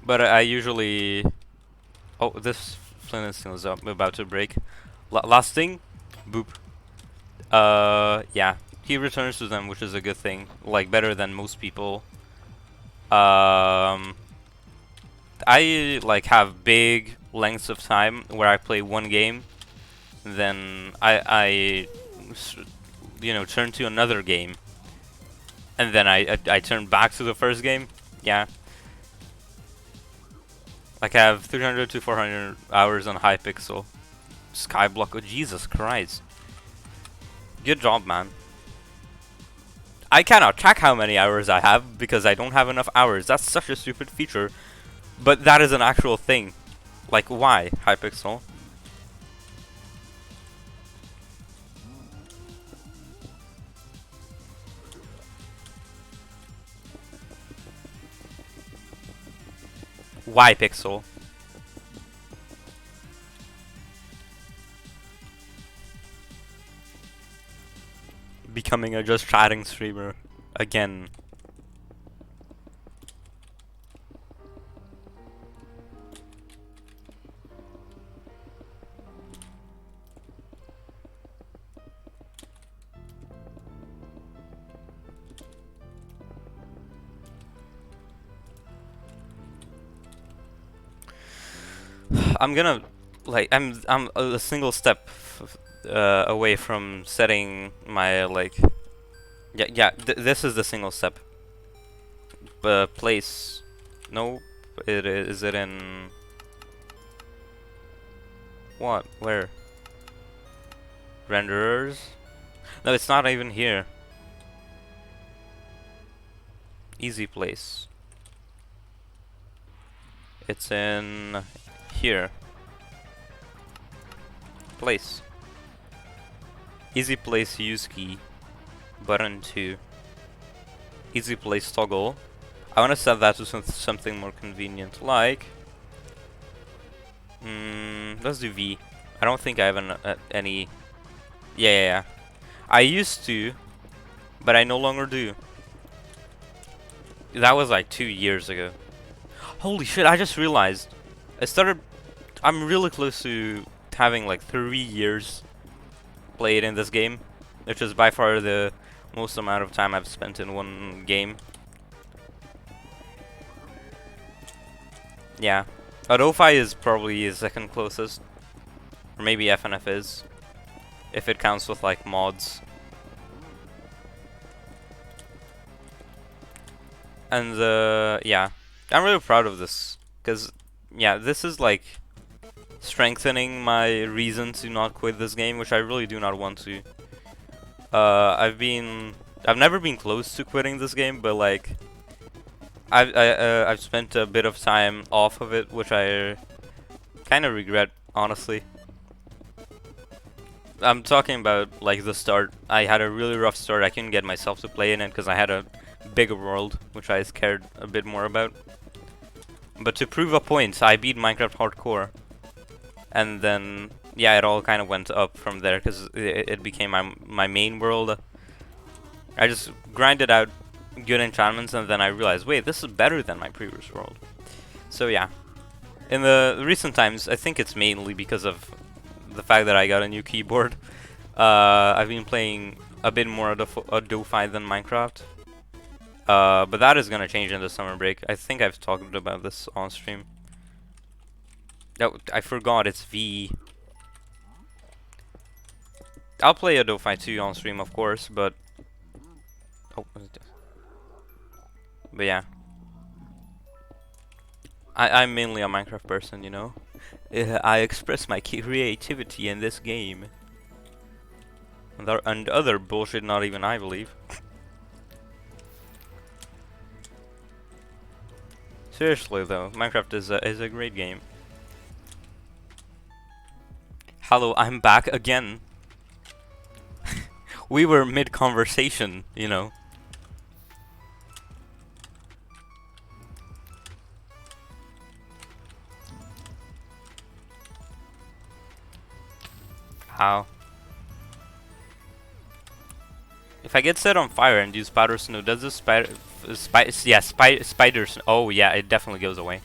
But I usually... Oh, this flint and steel is about to break. Last thing? Boop. Yeah. He returns to them, which is a good thing. Like, better than most people. I, like, have big lengths of time where I play one game. Then you know, turn to another game. And then I turn back to the first game. Yeah. Like I have 300 to 400 hours on Hypixel. Skyblock, oh Jesus Christ. Good job, man. I cannot track how many hours I have because I don't have enough hours. That's such a stupid feature. But that is an actual thing. Like, why, Hypixel? Why, Pixel? Becoming a just chatting streamer again. I'm gonna, like, I'm a single step away from setting my, like, yeah, this is the single step. Place, no, is it in, what, where? Renderers? No, it's not even here. Easy place. It's in here. Place. Easy place use key. button to easy place toggle. I want to set that to something more convenient, like let's do V. I don't think I have any. Yeah. I used to, but I no longer do. That was like 2 years ago. Holy shit! I just realized. I'm really close to having like 3 years played in this game, which is by far the most amount of time I've spent in one game. Yeah. Adofi is probably the second closest. Or maybe FNF is. If it counts with like mods. And yeah. I'm really proud of this. Because, yeah, this is like strengthening my reason to not quit this game, which I really do not want to. I've never been close to quitting this game, but like I've spent a bit of time off of it, which I kind of regret, honestly. I'm talking about like the start. I had a really rough start. I couldn't get myself to play in it because I had a bigger world, which I cared a bit more about. But to prove a point, I beat Minecraft Hardcore, and then yeah, it all kind of went up from there because it became my main world. I just grinded out good enchantments, and then I realized, wait, this is better than my previous world. So yeah, in the recent times, I think it's mainly because of the fact that I got a new keyboard. I've been playing a bit more Adofi than Minecraft. But that is gonna change in the summer break. I think I've talked about this on stream. Oh, I forgot it's V. I'll play Adofi 2 on stream, of course, but oh, but yeah, I'm mainly a Minecraft person, you know. I express my creativity in this game, and other bullshit. Not even I believe. Seriously though, Minecraft is a great game. Hello, I'm back again. We were mid-conversation, you know. How? If I get set on fire and use powder snow, does the spider snow? Oh yeah, it definitely goes away.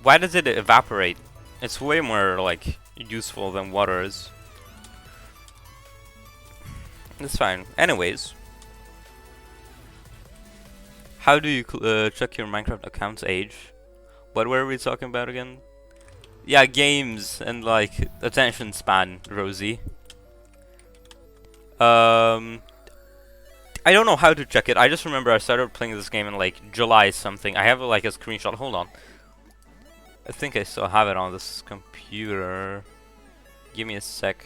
Why does it evaporate? It's way more like useful than water is. It's fine. Anyways, how do you check your Minecraft account's age? What were we talking about again? Yeah, games and like attention span, Rosie. I don't know how to check it. I just remember I started playing this game in like July something. I have like a screenshot. Hold on. I think I still have it on this computer. Give me a sec.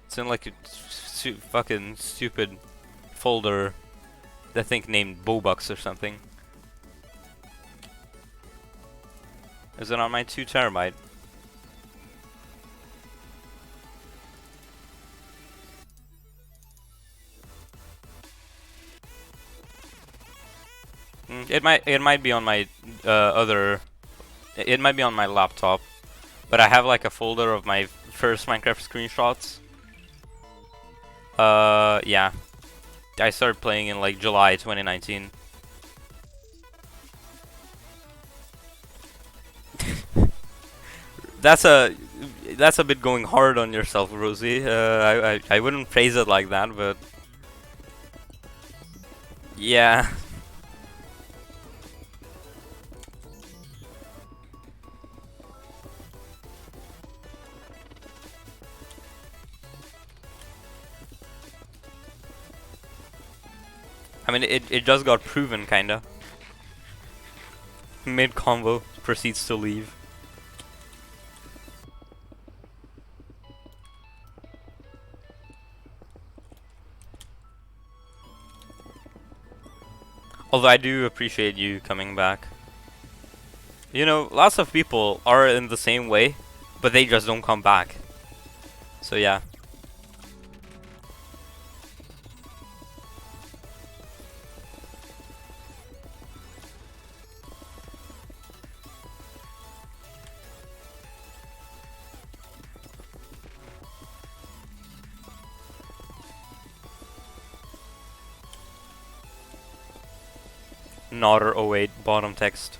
It's in like a fucking stupid folder. I think named Bobucks or something. Is it on my 2 terabyte? It might be on my other. It might be on my laptop, but I have like a folder of my first Minecraft screenshots. Yeah. I started playing in like July 2019. That's a bit going hard on yourself, Rosie. I wouldn't phrase it like that, but yeah. I mean, it just got proven, kinda. Mid-convo, proceeds to leave. Although I do appreciate you coming back. You know, lots of people are in the same way, but they just don't come back. So yeah. Nodder 08 bottom text.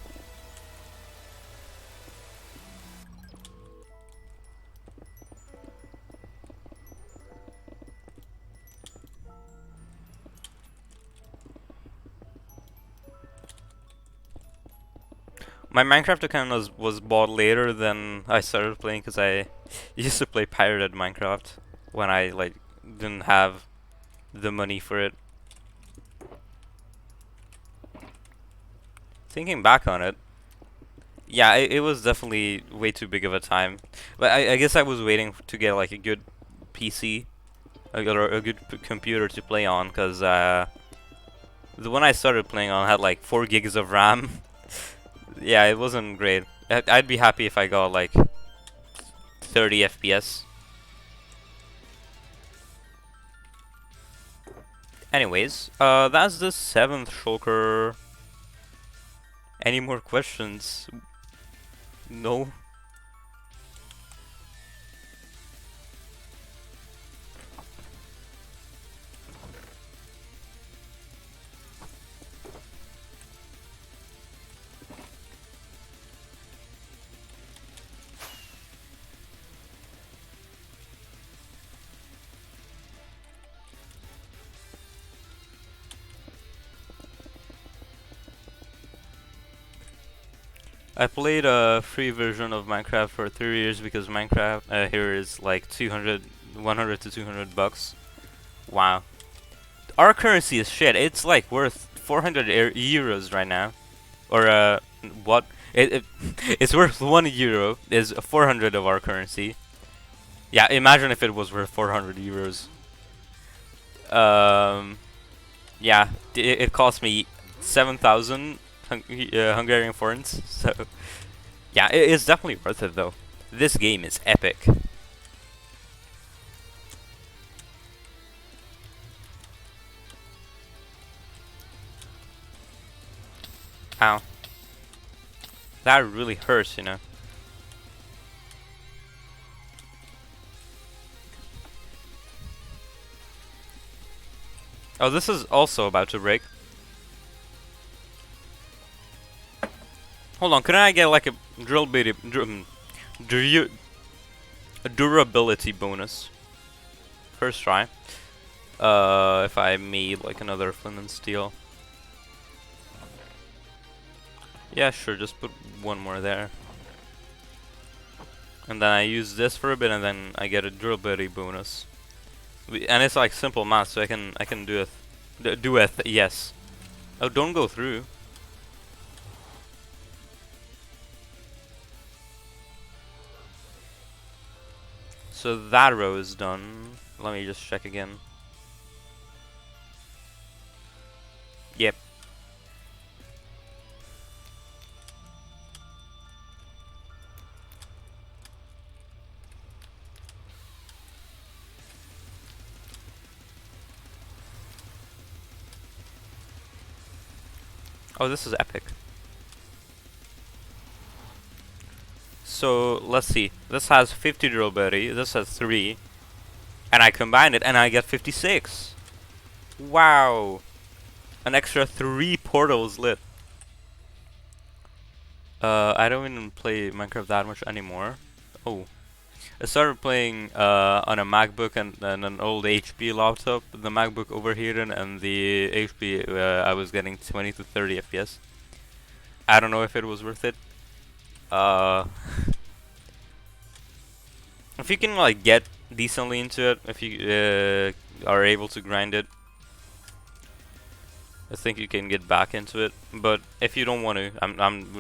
My Minecraft account was bought later than I started playing because I used to play pirated Minecraft when I like didn't have the money for it. Thinking back on it, yeah, it was definitely way too big of a time. But I guess I was waiting to get like a good PC, a good computer to play on, because the one I started playing on had like 4 gigs of RAM. Yeah, it wasn't great. I'd be happy if I got like 30 FPS. Anyways, that's the 7th shulker. Any more questions? No? I played a free version of Minecraft for 3 years because Minecraft here is like 100 to 200 bucks. Wow. Our currency is shit. It's like worth 400 euros right now. Or what? It's worth 1 euro is 400 of our currency. Yeah, imagine if it was worth 400 euros. Um, yeah, it cost me 7,000 Hungarian forints. So yeah, it's definitely worth it though. This game is epic. Ow. That really hurts, you know. Oh, this is also about to break. Hold on, can I get like a durability bonus? First try. If I made like another flint and steel. Yeah, sure, just put one more there. And then I use this for a bit, and then I get a durability bonus. And it's like simple math, so I can do it. Do it, yes. Oh, don't go through. So that row is done. Let me just check again. Yep. Oh, this is epic. So let's see. This has 50 durability. This has 3, and I combine it, and I get 56. Wow! An extra 3 portals lit. I don't even play Minecraft that much anymore. Oh, I started playing on a MacBook and an old HP laptop. The MacBook overheated, and the HP I was getting 20 to 30 FPS. I don't know if it was worth it. If you can like get decently into it, if you are able to grind it, I think you can get back into it. But if you don't want to,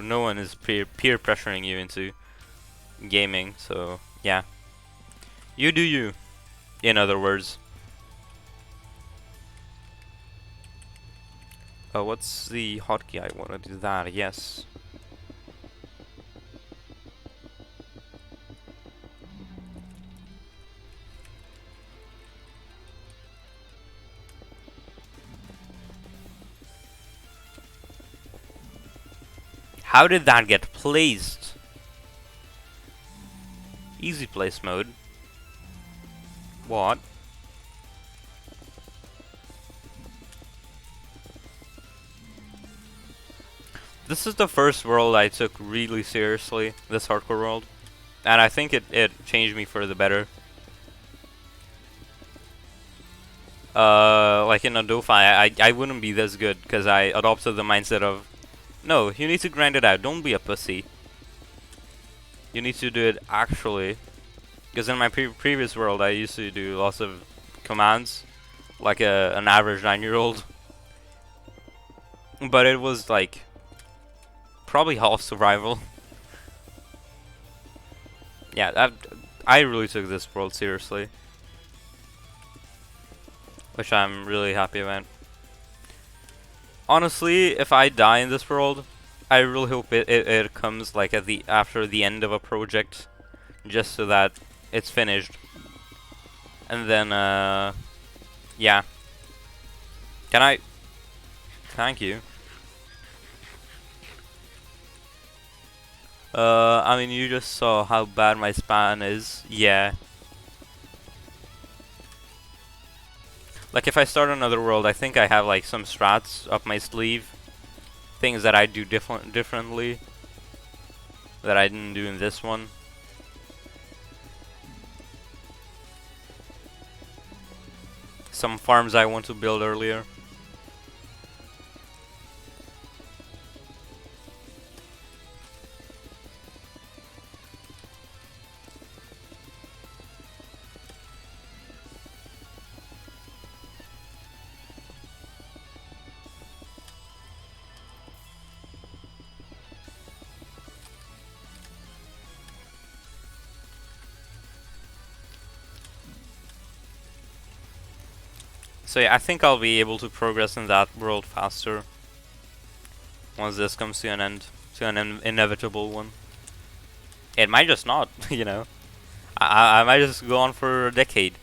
no one is peer pressuring you into gaming. So yeah, you do you. In other words. What's the hotkey? I want to do that, yes. How did that get placed? Easy place mode. What? This is the first world I took really seriously, this hardcore world. And I think it changed me for the better. Like in Adofi, I wouldn't be this good because I adopted the mindset of, no, you need to grind it out, don't be a pussy. You need to do it actually. Because in my previous world, I used to do lots of commands, like an average 9-year-old. But it was like, probably half survival. Yeah, I really took this world seriously. Which I'm really happy about. Honestly, if I die in this world, I really hope it comes like after the end of a project, just so that it's finished. And then yeah. Can I? Thank you. I mean, you just saw how bad my span is. Yeah. Like, if I start another world, I think I have, like, some strats up my sleeve. Things that I do differently. That I didn't do in this one. Some farms I want to build earlier. So yeah, I think I'll be able to progress in that world faster. Once this comes to an end. To an inevitable one. It might just not, you know. I might just go on for a decade.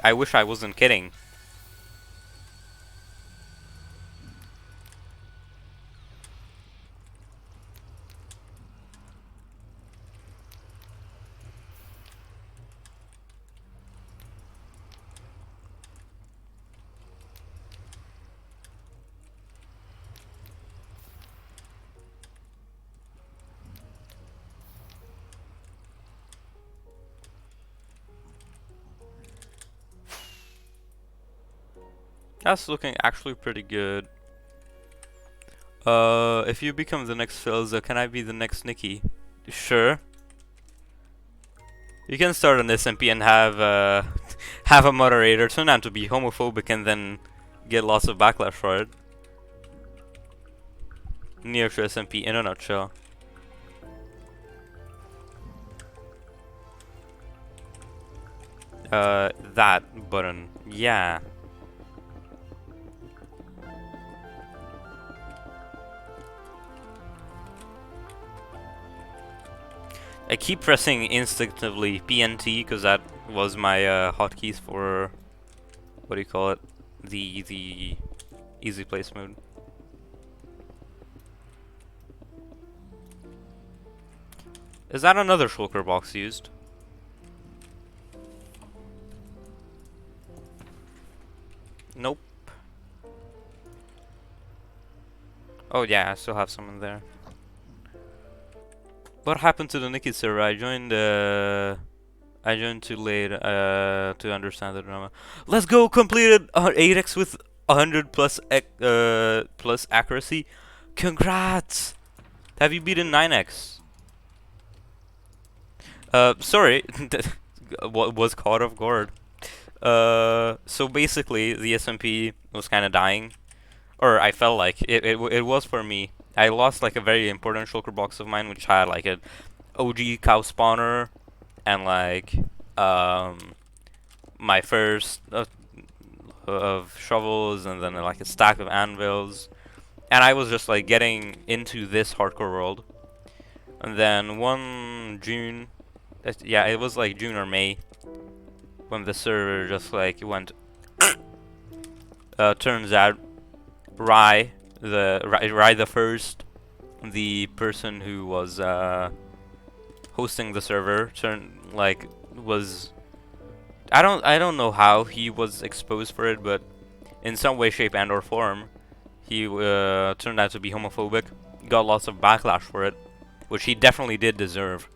I wish I wasn't kidding. That's looking actually pretty good. If you become the next Filza, can I be the next Nikki? Sure. You can start an SMP and have have a moderator turn out to be homophobic and then get lots of backlash for it. Near to SMP in a nutshell. That button. Yeah. I keep pressing instinctively PNT because that was my hotkeys for, what do you call it? The easy place mode. Is that another shulker box used? Nope. Oh yeah, I still have some in there. What happened to the Nikki server? I joined too late to understand the drama. Let's go! Completed 8x with 100 plus plus accuracy. Congrats! Have you beaten 9x? Sorry, was caught off guard. So basically, the SMP was kind of dying, or I felt like it was for me. I lost like a very important shulker box of mine, which had like a OG cow spawner and like um my first of shovels and then like a stack of anvils, and I was just like getting into this hardcore world. And then one June, yeah, it was like June or May, when the server just like went. Turns out Rye the first, the person who was hosting the server, was I don't know how he was exposed for it, but in some way, shape, and or form, he turned out to be homophobic. Got lots of backlash for it, which he definitely did deserve.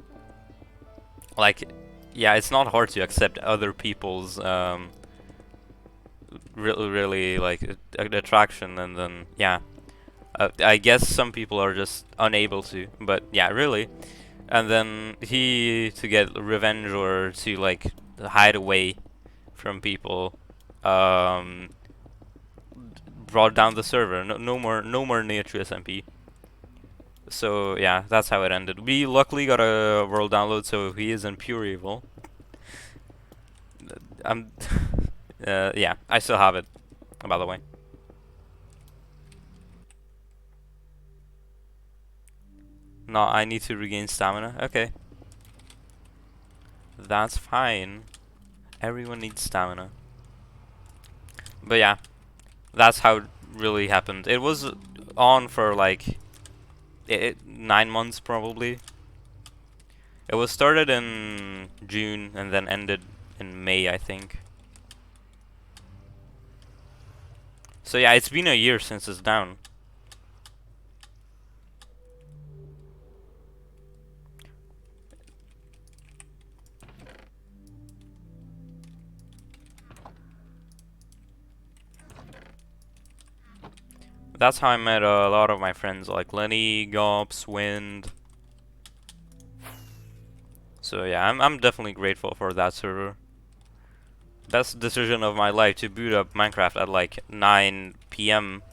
Like, yeah, it's not hard to accept other people's really like attraction, and then yeah, I guess some people are just unable to. But yeah, really. And then he, to get revenge or to like hide away from people, um, brought down the server. No more nature SMP. So yeah, that's how it ended. We luckily got a world download, so he isn't pure evil. I'm, yeah, I still have it, by the way. No, I need to regain stamina. Okay, that's fine. Everyone needs stamina. But yeah, that's how it really happened. It was on for like 9 months probably. It was started in June and then ended in May, I think. So yeah, it's been a year since it's down. That's how I met a lot of my friends, like Lenny, Gops, Wind. So yeah, I'm definitely grateful for that server. Best decision of my life to boot up Minecraft at like 9 p.m.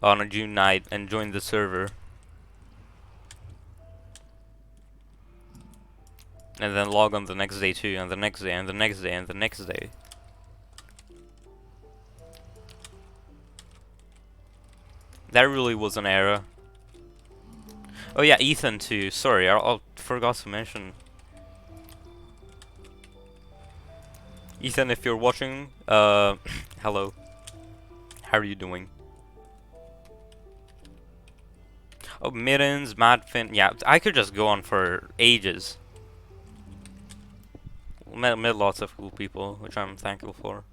on a June night and join the server. And then log on the next day too, and the next day, and the next day, and the next day. That really was an era. Oh yeah, Ethan too. Sorry, I forgot to mention. Ethan, if you're watching, hello. How are you doing? Oh, Mittens, Madfin. Yeah, I could just go on for ages. Met lots of cool people, which I'm thankful for.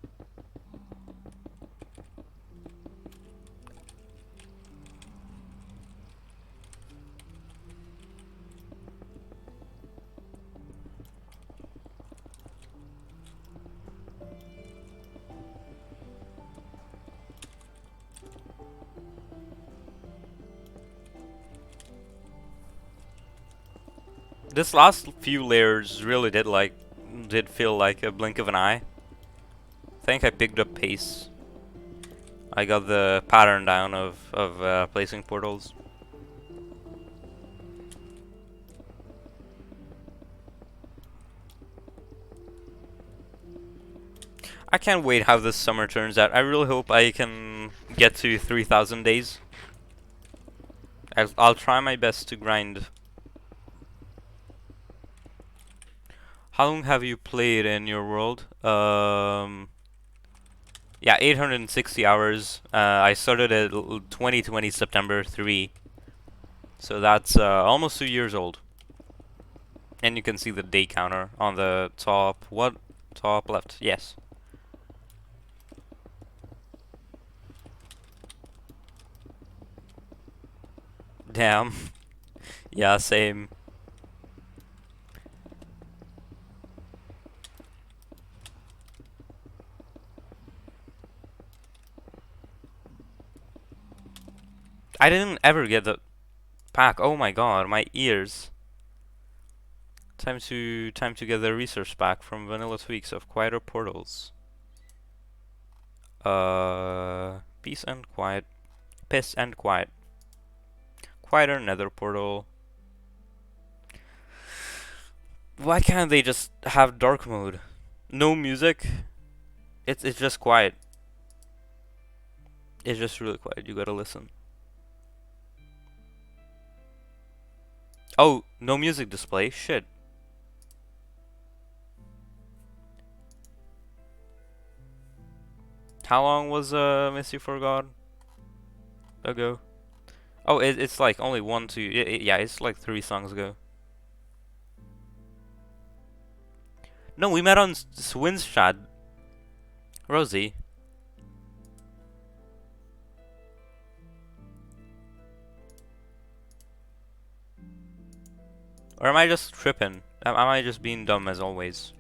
This last few layers really did feel like a blink of an eye. I think I picked up pace. I got the pattern down of placing portals. I can't wait how this summer turns out. I really hope I can get to 3,000 days. I'll try my best to grind. How long have you played in your world? Yeah, 860 hours. I started at 2020 September 3. So that's almost 2 years old. And you can see the day counter on the top. What? Top left. Yes. Damn. Yeah, same. I didn't ever get the pack. Oh my god, my ears. Time to get the research pack from Vanilla Tweaks of Quieter Portals. Peace and quiet. Piss and quiet. Quieter Nether Portal. Why can't they just have dark mode? No music. It's just quiet. It's just really quiet. You gotta listen. Oh, no music display. Shit. How long was Miss You Forgot ago? Oh, it's like only one, two. Yeah, it's like 3 songs ago. No, we met on Swin's chat. Rosie. Or am I just tripping? Am I just being dumb as always?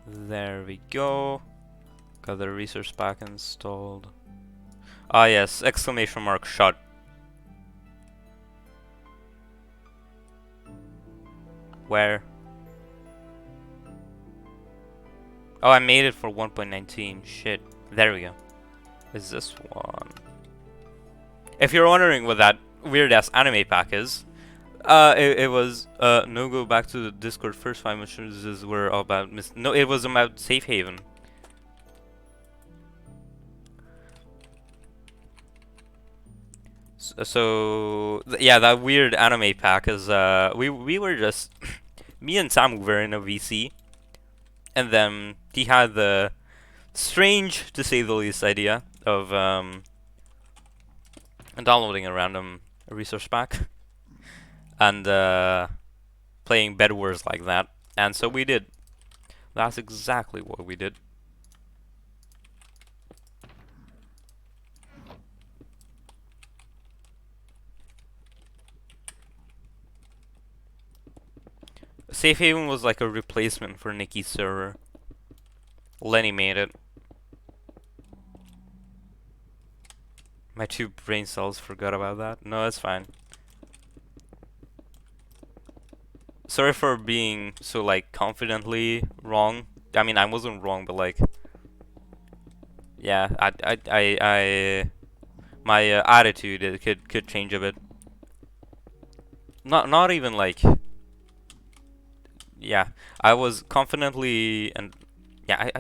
There we go. Got the resource pack installed. Ah yes, exclamation mark shut. Where? Oh, I made it for 1.19. Shit. There we go. Is this one? If you're wondering what that weird ass anime pack is, it was no, go back to the Discord. First 5 missions were about no, it was about Safe Haven. Yeah, that weird anime pack is we were just me and Sam were in a VC, and then he had the strange, to say the least, idea of downloading a random resource pack and playing Bed Wars like that, and so we did. That's exactly what we did. Safe Haven was like a replacement for Nikki's server. Lenny made it. My 2 brain cells forgot about that. No, that's fine. Sorry for being so like confidently wrong. I mean, I wasn't wrong, but like, yeah, my attitude could change a bit. Not even like, yeah, I was confidently and yeah,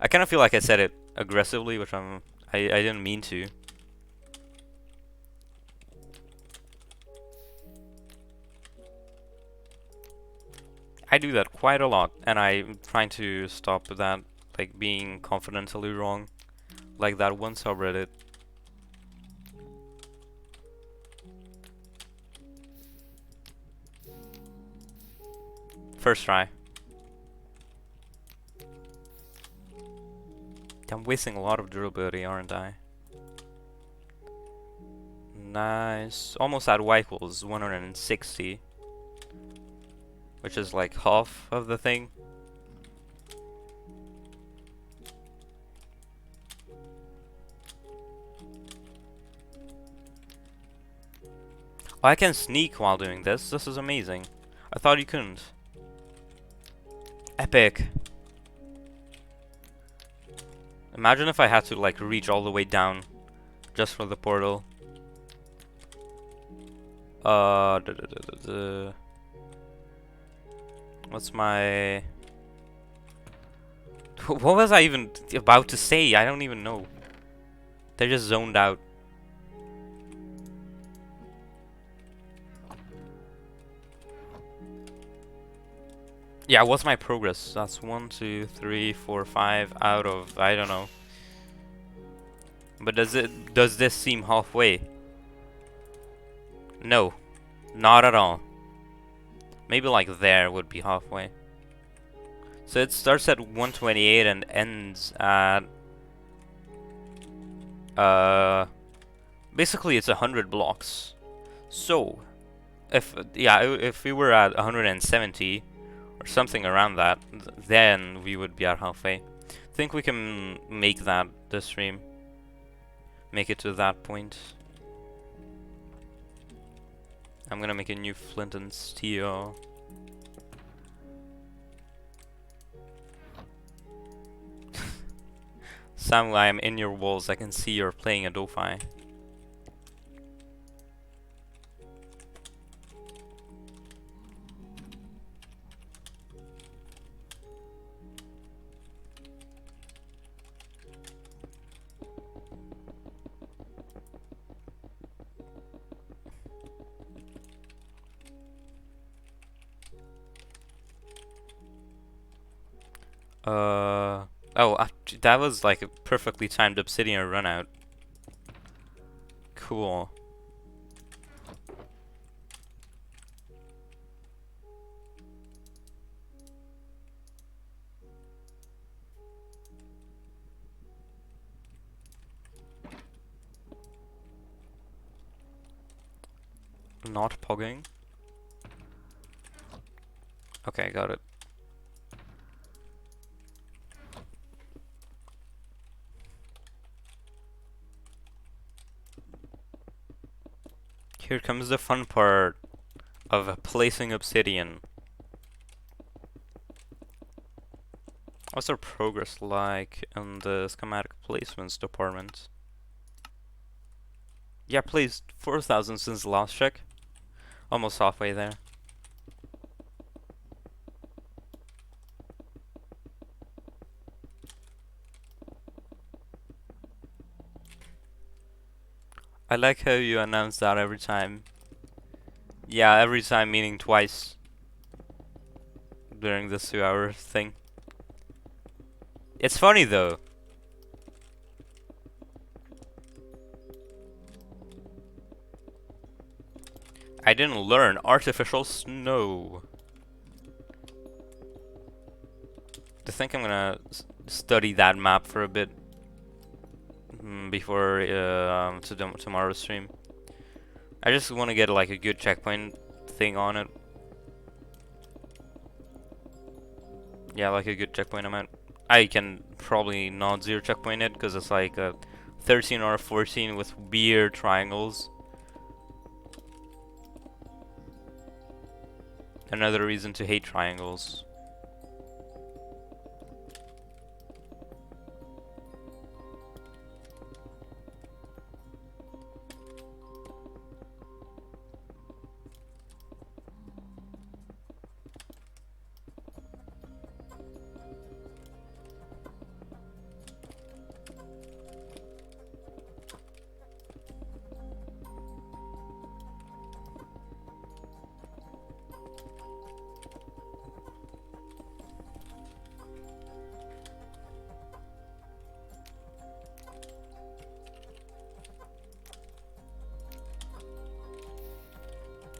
I kind of feel like I said it aggressively, which I didn't mean to. I do that quite a lot, and I'm trying to stop that, like being confidently wrong, like that one subreddit. First try. I'm wasting a lot of durability, aren't I? Nice. Almost at Y equals 160. Which is like half of the thing. Oh, I can sneak while doing this. This is amazing. I thought you couldn't. Epic. Imagine if I had to like reach all the way down just for the portal. What's my... What was I even about to say? I don't even know. They just zoned out. Yeah, what's my progress? That's 1, 2, 3, 4, 5 out of, I don't know. But does this seem halfway? No, not at all. Maybe like there would be halfway. So it starts at 128 and ends at basically it's 100 blocks. So if if we were at 170 or something around that, then we would be at halfway. I think we can make that this stream. Make it to that point. I'm gonna make a new flint and steel. Samuel, I am in your walls. I can see you're playing a Dofi. Oh, that was like a perfectly timed obsidian run out. Cool. Not pogging. Okay, got it. Here comes the fun part of placing obsidian. What's our progress like in the schematic placements department? Yeah, placed 4,000 since the last check. Almost halfway there. I like how you announce that every time. Yeah, every time meaning twice during this 2-hour thing. It's funny though. I didn't learn artificial snow. I think I'm gonna study that map for a bit before tomorrow's stream. I just want to get like a good checkpoint thing on it. Yeah, like a good checkpoint amount. I can probably not zero checkpoint it because it's like a 13 or 14 with weird triangles. Another reason to hate triangles.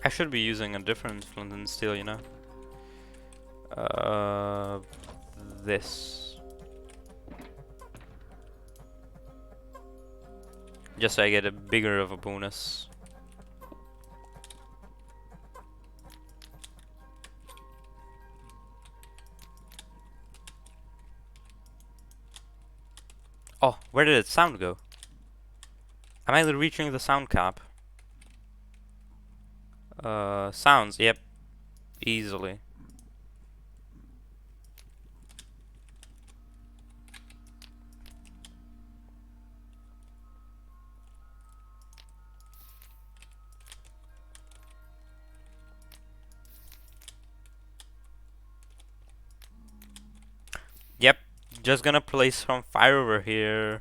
I should be using a different flint and steel, you know. This. Just so I get a bigger of a bonus. Oh, where did its sound go? Am I reaching the sound cap? Sounds, yep. Easily. Yep. Just gonna place some fire over here.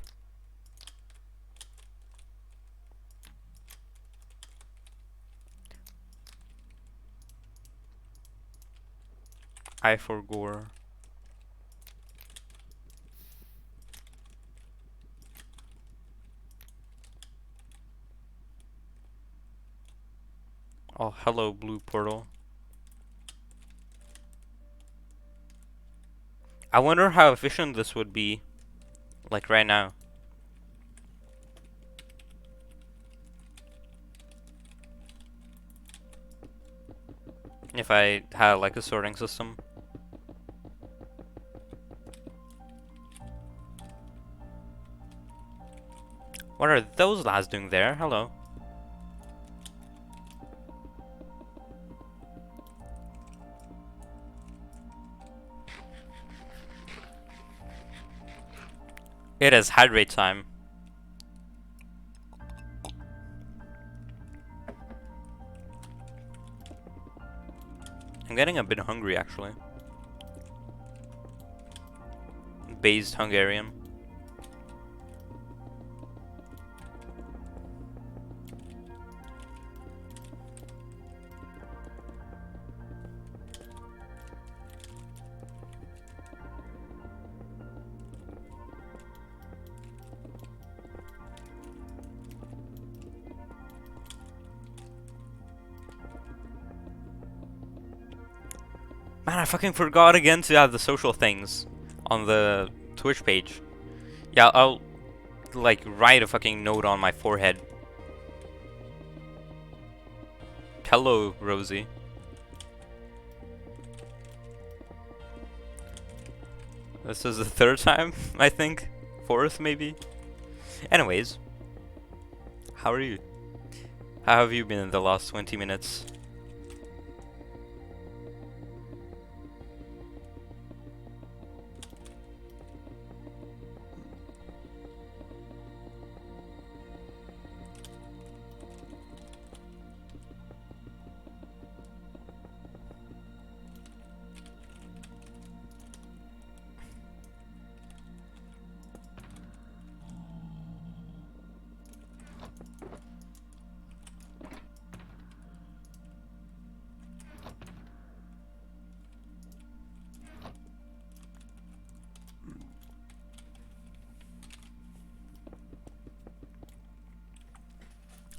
I forgore. Oh, hello, blue portal. I wonder how efficient this would be, like right now. If I had like a sorting system. What are those lads doing there? Hello. It is hydrate time. I'm getting a bit hungry actually. Based Hungarian. Man, I fucking forgot again to add the social things on the Twitch page. Yeah, I'll like write a fucking note on my forehead. Hello, Rosie. This is the third time, I think. Fourth, maybe. Anyways, how are you? How have you been in the last 20 minutes?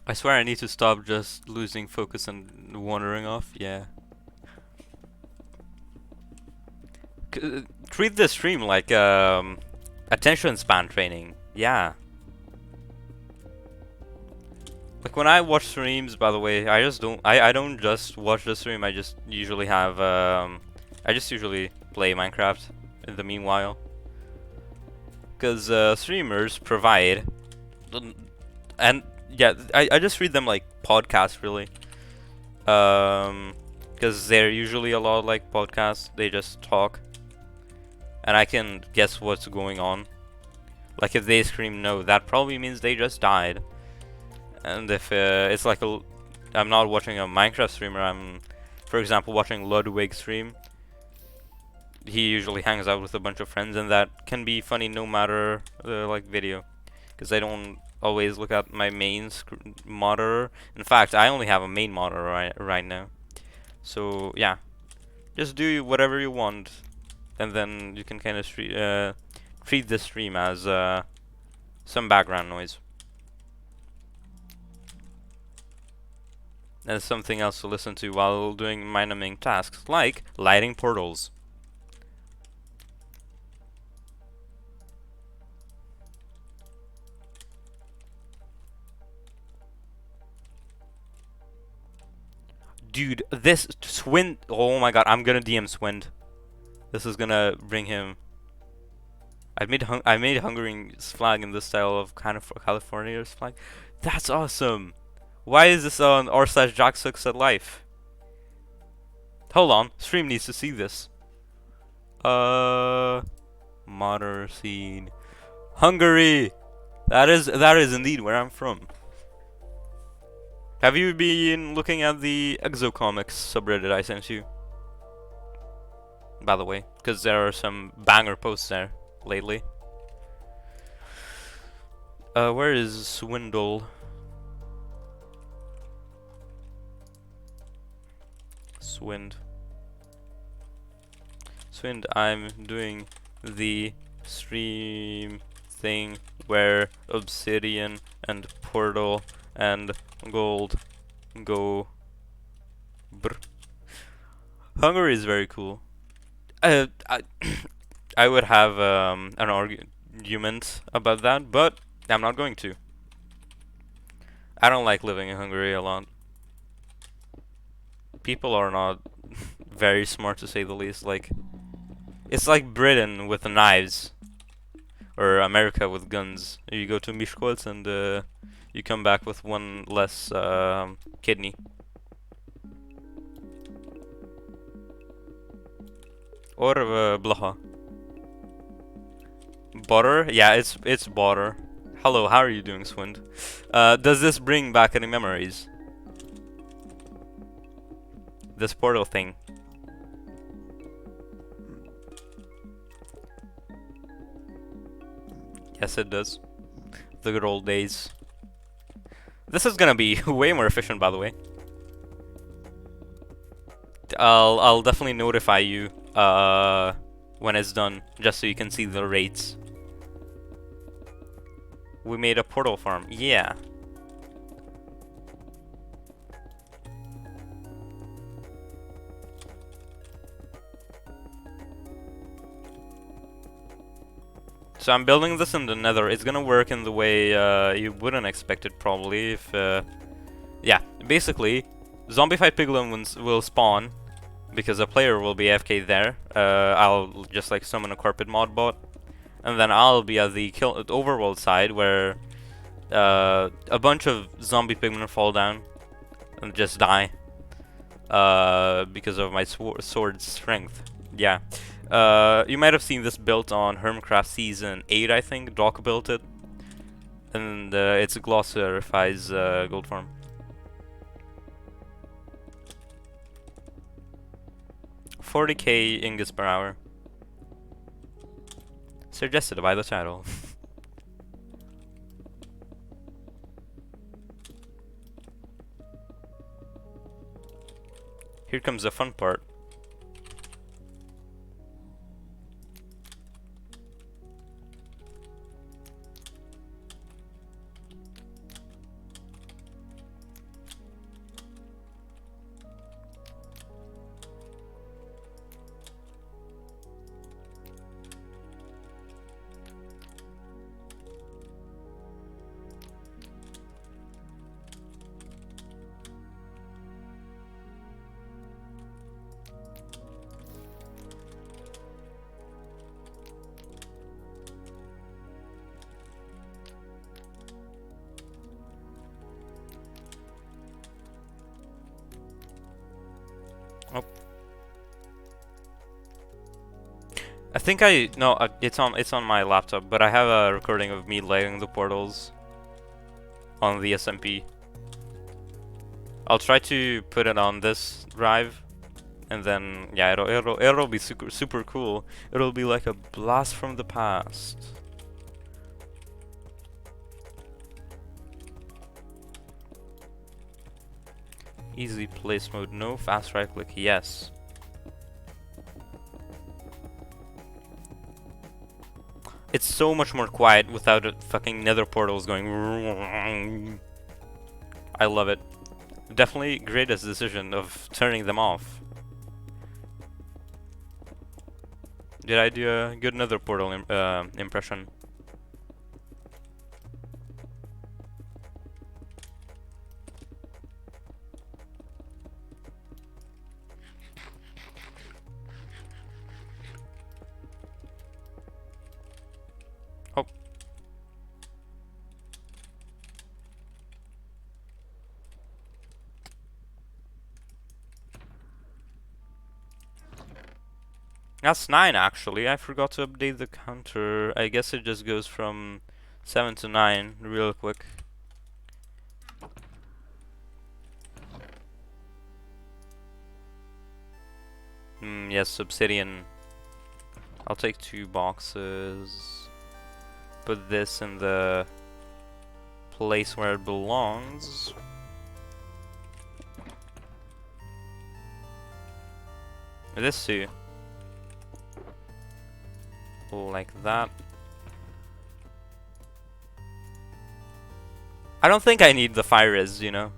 I swear I need to stop just losing focus and wandering off. Yeah. Treat the stream like attention span training. Yeah. Like when I watch streams, by the way, I don't just watch the stream. I just usually have I just usually play Minecraft in the meanwhile. Because streamers provide, and yeah, I just read them like podcasts really. Because they're usually a lot like podcasts. They just talk, and I can guess what's going on. Like if they scream no, that probably means they just died. And if it's like I'm not watching a Minecraft streamer. I'm, for example, watching Ludwig stream. He usually hangs out with a bunch of friends, and that can be funny no matter the like video, because I don't always look at my main monitor. In fact, I only have a main monitor right now. So yeah, just do whatever you want, and then you can kind of treat the stream as some background noise. And something else to listen to while doing mining tasks, like lighting portals. Dude, this Swind. Oh my god, I'm gonna DM Swind. This is gonna bring him. I made Hungary's flag in the style of kind of California's flag. That's awesome. Why is this on r/Jack6@life? Hold on, stream needs to see this. Modern scene, Hungary. That is indeed where I'm from. Have you been looking at the Exocomics subreddit I sent you? By the way, because there are some banger posts there lately. Where is Swindle? Swind, I'm doing the stream thing where obsidian and portal and gold go. Brr. Hungary is very cool. I I would have an argument about that, but I'm not going to. I don't like living in Hungary a lot. People are not very smart, to say the least. Like, it's like Britain with the knives, or America with guns. You go to Miskolc and you come back with one less kidney. Or Blaha. Butter? Yeah, it's butter. Hello, how are you doing, Swind? Does this bring back any memories? This portal thing. Yes, it does. The good old days. This is gonna be way more efficient, by the way. I'll definitely notify you when it's done, just so you can see the rates. We made a portal farm. Yeah. So I'm building this in the nether. It's gonna work in the way you wouldn't expect it, probably, if... yeah, basically, zombified piglins will spawn, because a player will be AFK there. I'll just like summon a carpet mod bot, and then I'll be at the overworld side, where a bunch of zombie pigmen fall down and just die because of my sword's strength. Yeah. You might have seen this built on Hermcraft Season 8, I think. Doc built it. And it's a glossarifies gold farm. $40k ingots per hour. Suggested by the title. Here comes the fun part. Oh. I think it's on my laptop, but I have a recording of me lighting the portals on the SMP. I'll try to put it on this drive, and then yeah, it'll be super cool. It'll be like a blast from the past. Easy place mode, no. Fast right click, yes. It's so much more quiet without a fucking nether portals going. I love it. Definitely greatest decision of turning them off. Did I do a good nether portal impression? Oh. That's 9 actually. I forgot to update the counter. I guess it just goes from 7 to 9 real quick. Yes, obsidian. I'll take 2 boxes. Put this in the place where it belongs. This too. Like that. I don't think I need the fire res, you know.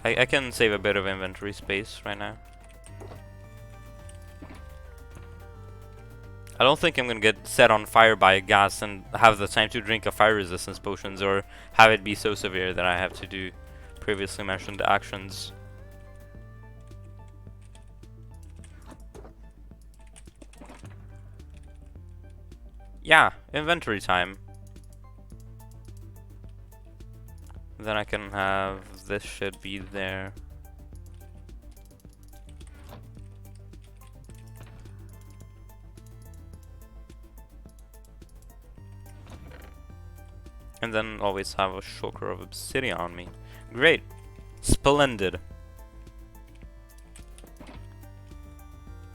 I can save a bit of inventory space right now. I don't think I'm gonna get set on fire by a gas and have the time to drink a fire resistance potions, or have it be so severe that I have to do previously mentioned actions. Yeah, inventory time. Then I can have this should be there. And then always have a shulker of obsidian on me. Great. Splendid.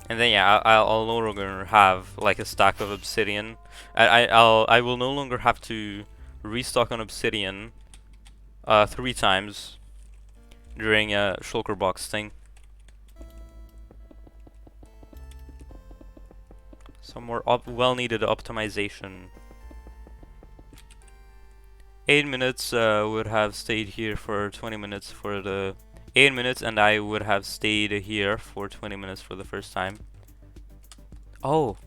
And then yeah, I'll no longer have like a stack of obsidian. I will no longer have to restock on obsidian 3 times during a shulker box thing. Some more well-needed optimization. 8 minutes would have stayed here for 20 minutes for the 8 minutes, and I would have stayed here for 20 minutes for the first time. Oh,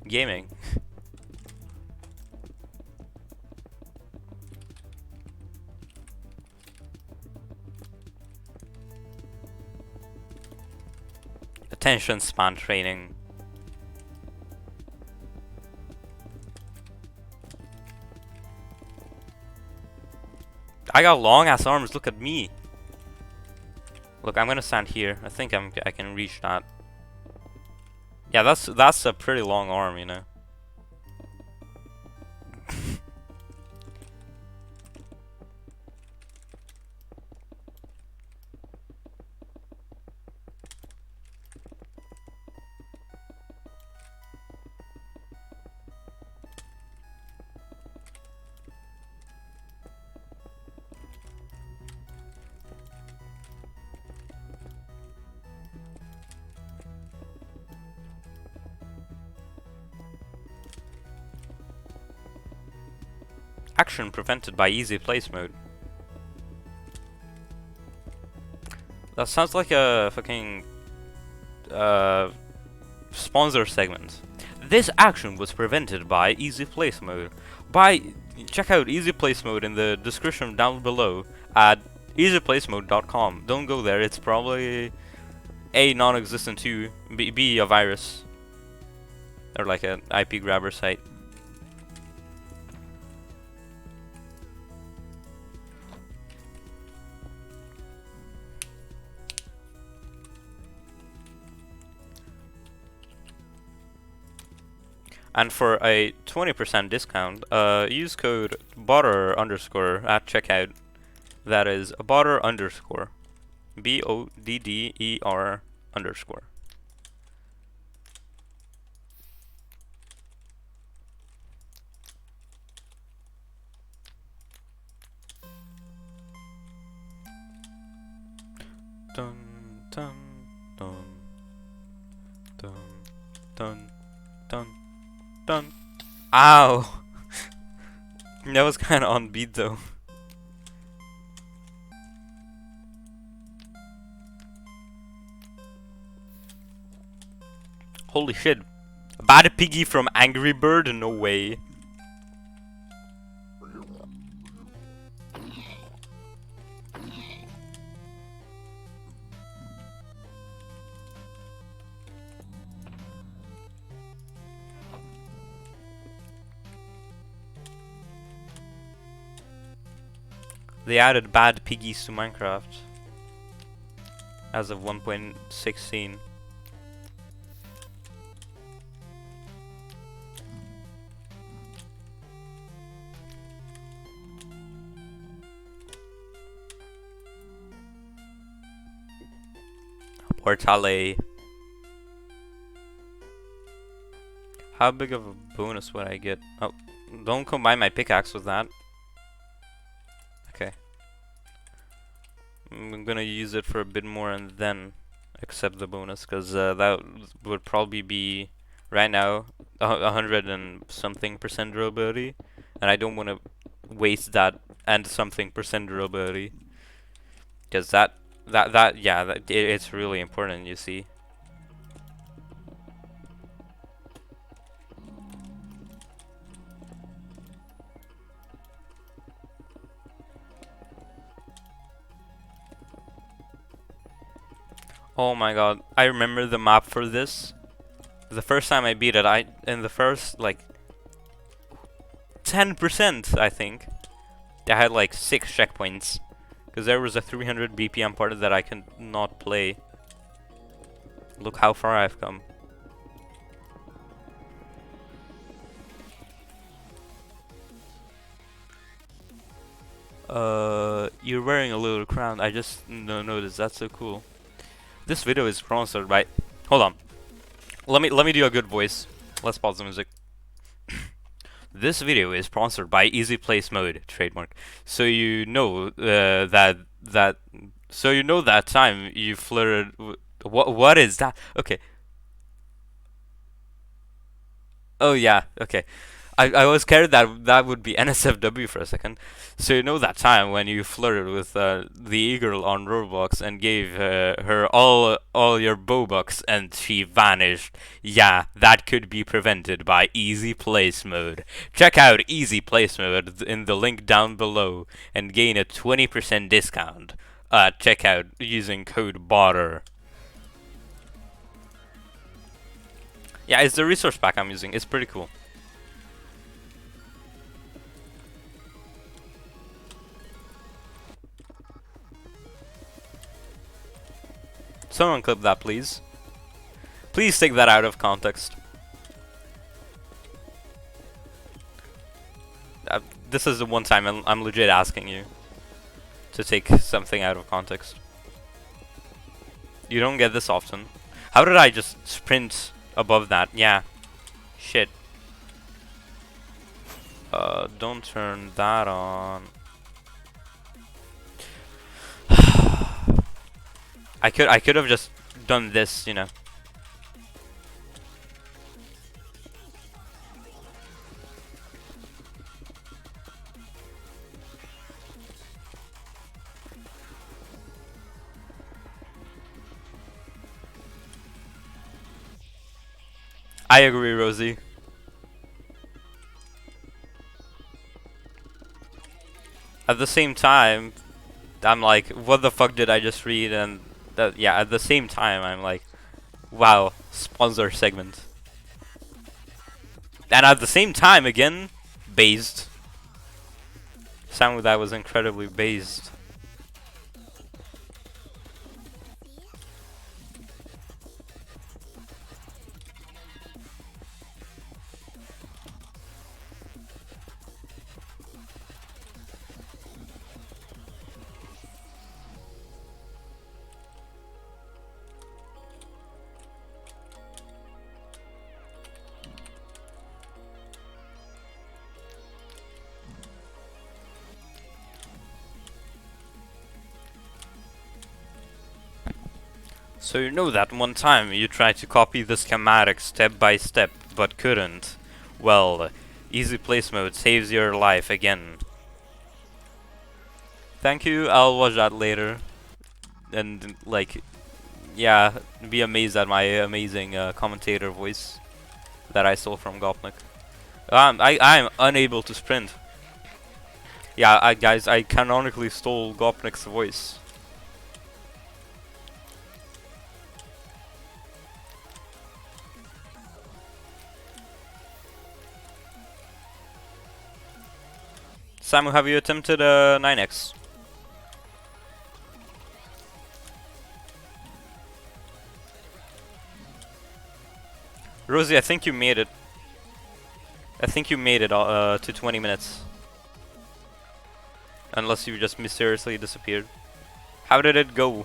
gaming. Attention span training. I got long ass arms, look at me. Look, I'm gonna stand here. I think I can reach that. Yeah, that's a pretty long arm, you know. Action prevented by easy place mode. That sounds like a fucking sponsor segment. This action was prevented by easy place mode. Check out easy place mode in the description down below at easyplacemode.com. Don't go there, it's probably A, non-existent, 2, B, a virus. Or like an IP grabber site. And for a 20% discount, use code BODDER_ at checkout. That is BODDER_. BODDER_. Dun dun dun dun dun dun dun. Ow! That was kinda on beat though. Holy shit. A bad piggy from Angry Bird? No way. They added bad piggies to Minecraft as of 1.16. Portale. How big of a bonus would I get? Oh, don't combine my pickaxe with that. Okay. I'm gonna use it for a bit more and then accept the bonus, because that would probably be, right now, 100 and something percent durability, and I don't want to waste that and something percent durability, because it's really important, you see. Oh my god, I remember the map for this. The first time I beat it, in the first, like, 10%, I think, I had like 6 checkpoints. Because there was a 300 BPM part that I could not play. Look how far I've come. You're wearing a little crown. I just noticed. That's so cool. This video is sponsored by. Hold on. Let me do a good voice. Let's pause the music. This video is sponsored by Easy Place Mode trademark. So you know so you know that time you flirted. What is that? Okay. Oh yeah. Okay. I was scared that that would be NSFW for a second. So you know that time when you flirted with the e-girl on Roblox and gave her all your Bobucks and she vanished. Yeah, that could be prevented by Easy Place Mode. Check out Easy Place Mode in the link down below and gain a 20% discount at checkout using code BOTTER. Yeah, it's the resource pack I'm using. It's pretty cool. Someone clip that, please. Please take that out of context. This is the one time I'm legit asking you to take something out of context. You don't get this often. How did I just sprint above that? Yeah. Shit. Don't turn that on. I could have just done this, you know. I agree, Rosie. At the same time, I'm like, what the fuck did I just read? And that, yeah, at the same time, I'm like, wow, sponsor segment. And at the same time, again, based. Sound that was incredibly based. So you know that one time you tried to copy the schematic step by step, but couldn't. Well, Easy Place Mode saves your life again. Thank you, I'll watch that later. And, like, yeah, be amazed at my amazing commentator voice that I stole from Gopnik. I'm unable to sprint. Yeah, guys, I canonically stole Gopnik's voice. Samu, have you attempted 9x? Rosie, I think you made it. I think you made it to 20 minutes. Unless you just mysteriously disappeared. How did it go?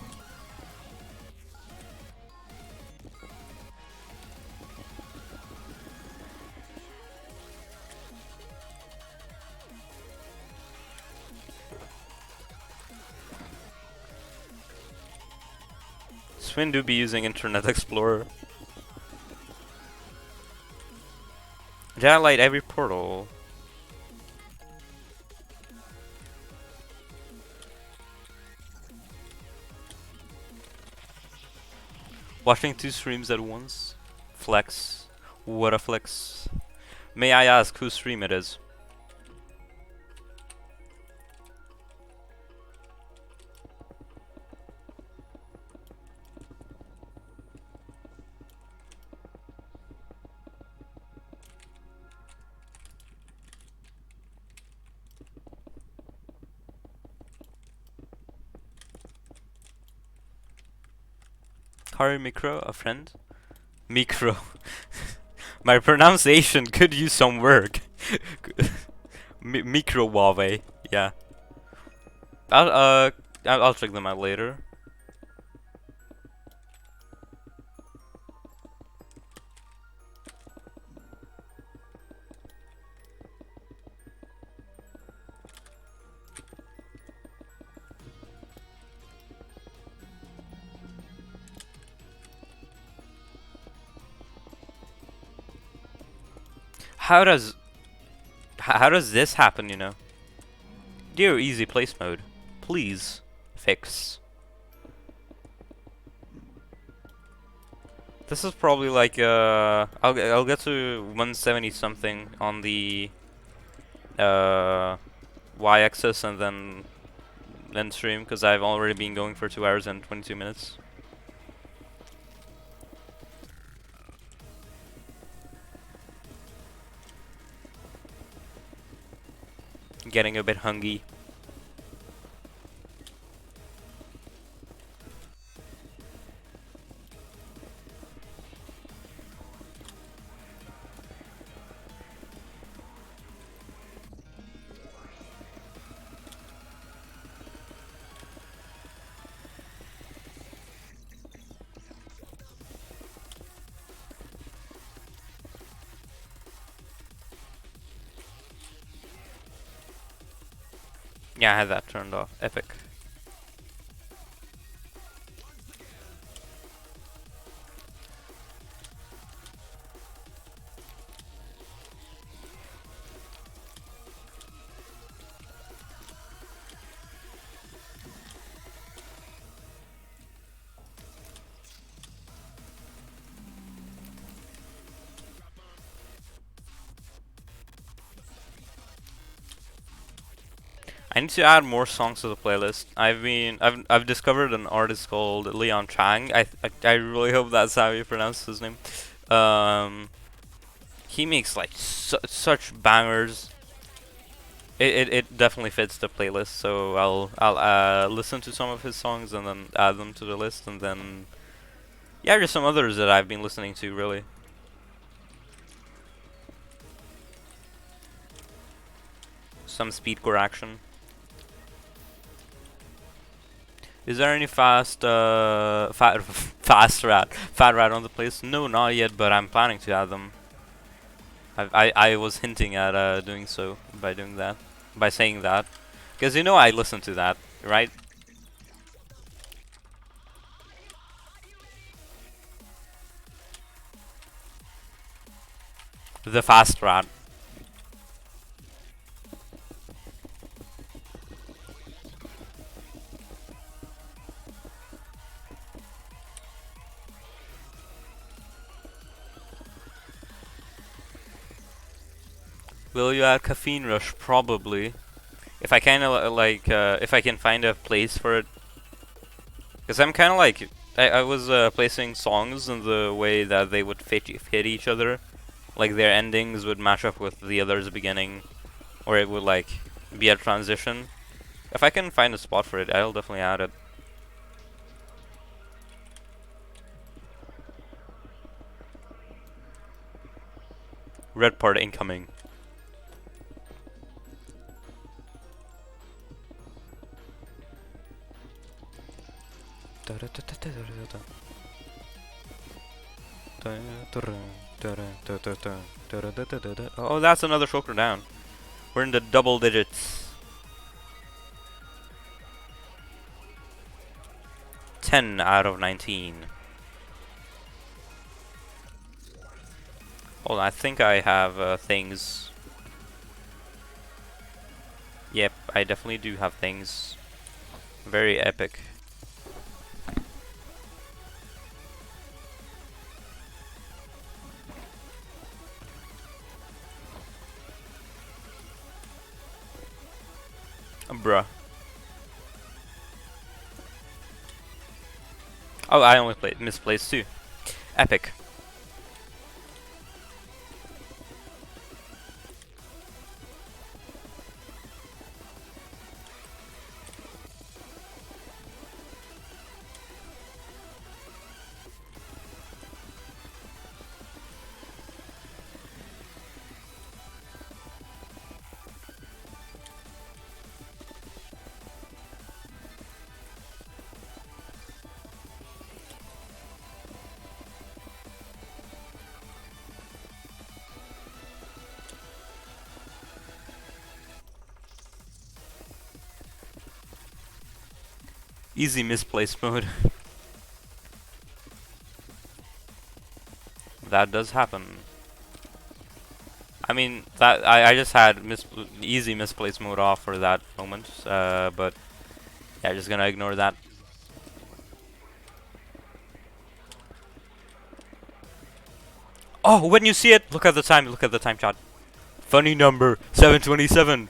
Swin do be using Internet Explorer. Did I light every portal? Watching 2 streams at once? Flex. What a flex. May I ask whose stream it is? Kari Micro, a friend? Micro. My pronunciation could use some work. Microwave, yeah. I'll uh I'll check them out later. How does how does this happen, you know? Dear easy place mode, please fix. This is probably like I'll get to 170 something on the uh y-axis and then end stream because I've already been going for 2 hours and 22 minutes. Getting a bit hungry. Yeah, I had that turned off. Epic. I need to add more songs to the playlist. I've discovered an artist called Leon Chang. I really hope that's how you pronounce his name. Um, he makes like such bangers. It definitely fits the playlist. So I'll listen to some of his songs and then add them to the list, and then yeah, there's some others that I've been listening to really. Some speedcore action. Is there any fat rat on the place? No, not yet, but I'm planning to add them. I was hinting at doing so by doing that, by saying that, because you know I listen to that, right? The fast rat. Will you add caffeine rush? Probably. If I kind of if I can find a place for it, because I'm kind of like I was placing songs in the way that they would fit each other, like their endings would match up with the other's beginning, or it would like be a transition. If I can find a spot for it, I'll definitely add it. Red part incoming. Oh, that's another shulker down. We're in the double digits. 10 out of 19. Hold on, I think I have things. Yep, I definitely do have things. Very epic. Bruh. Oh, I only played misplaced too. Epic. Easy misplace mode. That does happen. I mean, that I just had easy misplace mode off for that moment, but yeah, just gonna ignore that. Oh, when you see it, look at the time. Look at the time, chat. Funny number, 7:27.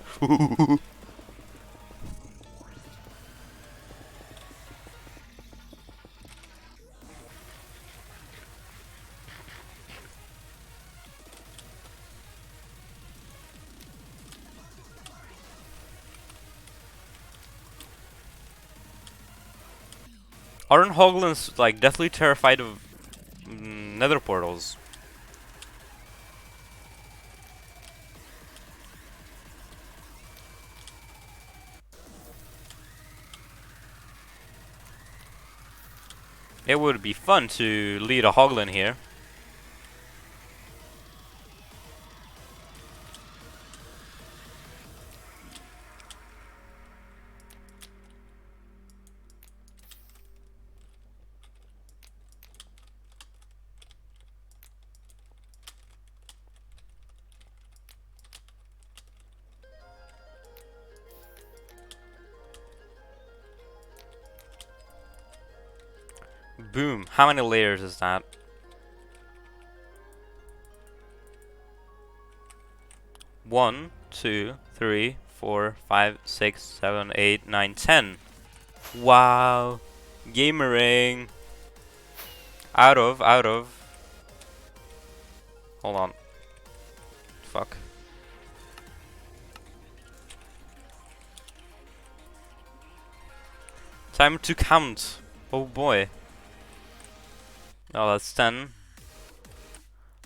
Aren't Hoglins like deathly terrified of nether portals? It would be fun to lead a Hoglin here. Boom. How many layers is that? 1, 2, 3, 4, 5, 6, 7, 8, 9, 10. Wow. Gamering. Out of. Hold on. Fuck. Time to count. Oh boy. Oh, that's 10.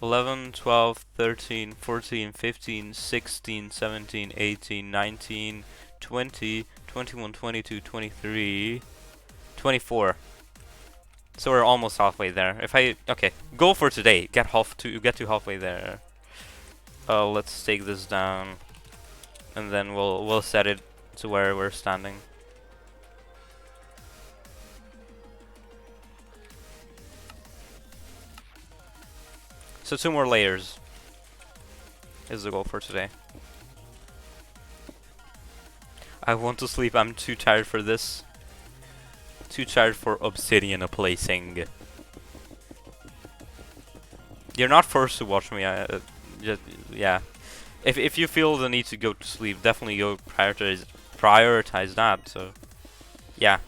11, 12, 13, 14, 15, 16, 17, 18, 19, 20, 21, 22, 23, 24. So we're almost halfway there. Okay, goal for today. Get to halfway there. Let's take this down, and then we'll set it to where we're standing. So 2 more layers is the goal for today. I want to sleep. I'm too tired for this. Too tired for obsidian placing. You're not forced to watch me. Yeah. If you feel the need to go to sleep, definitely go prioritize that. So yeah,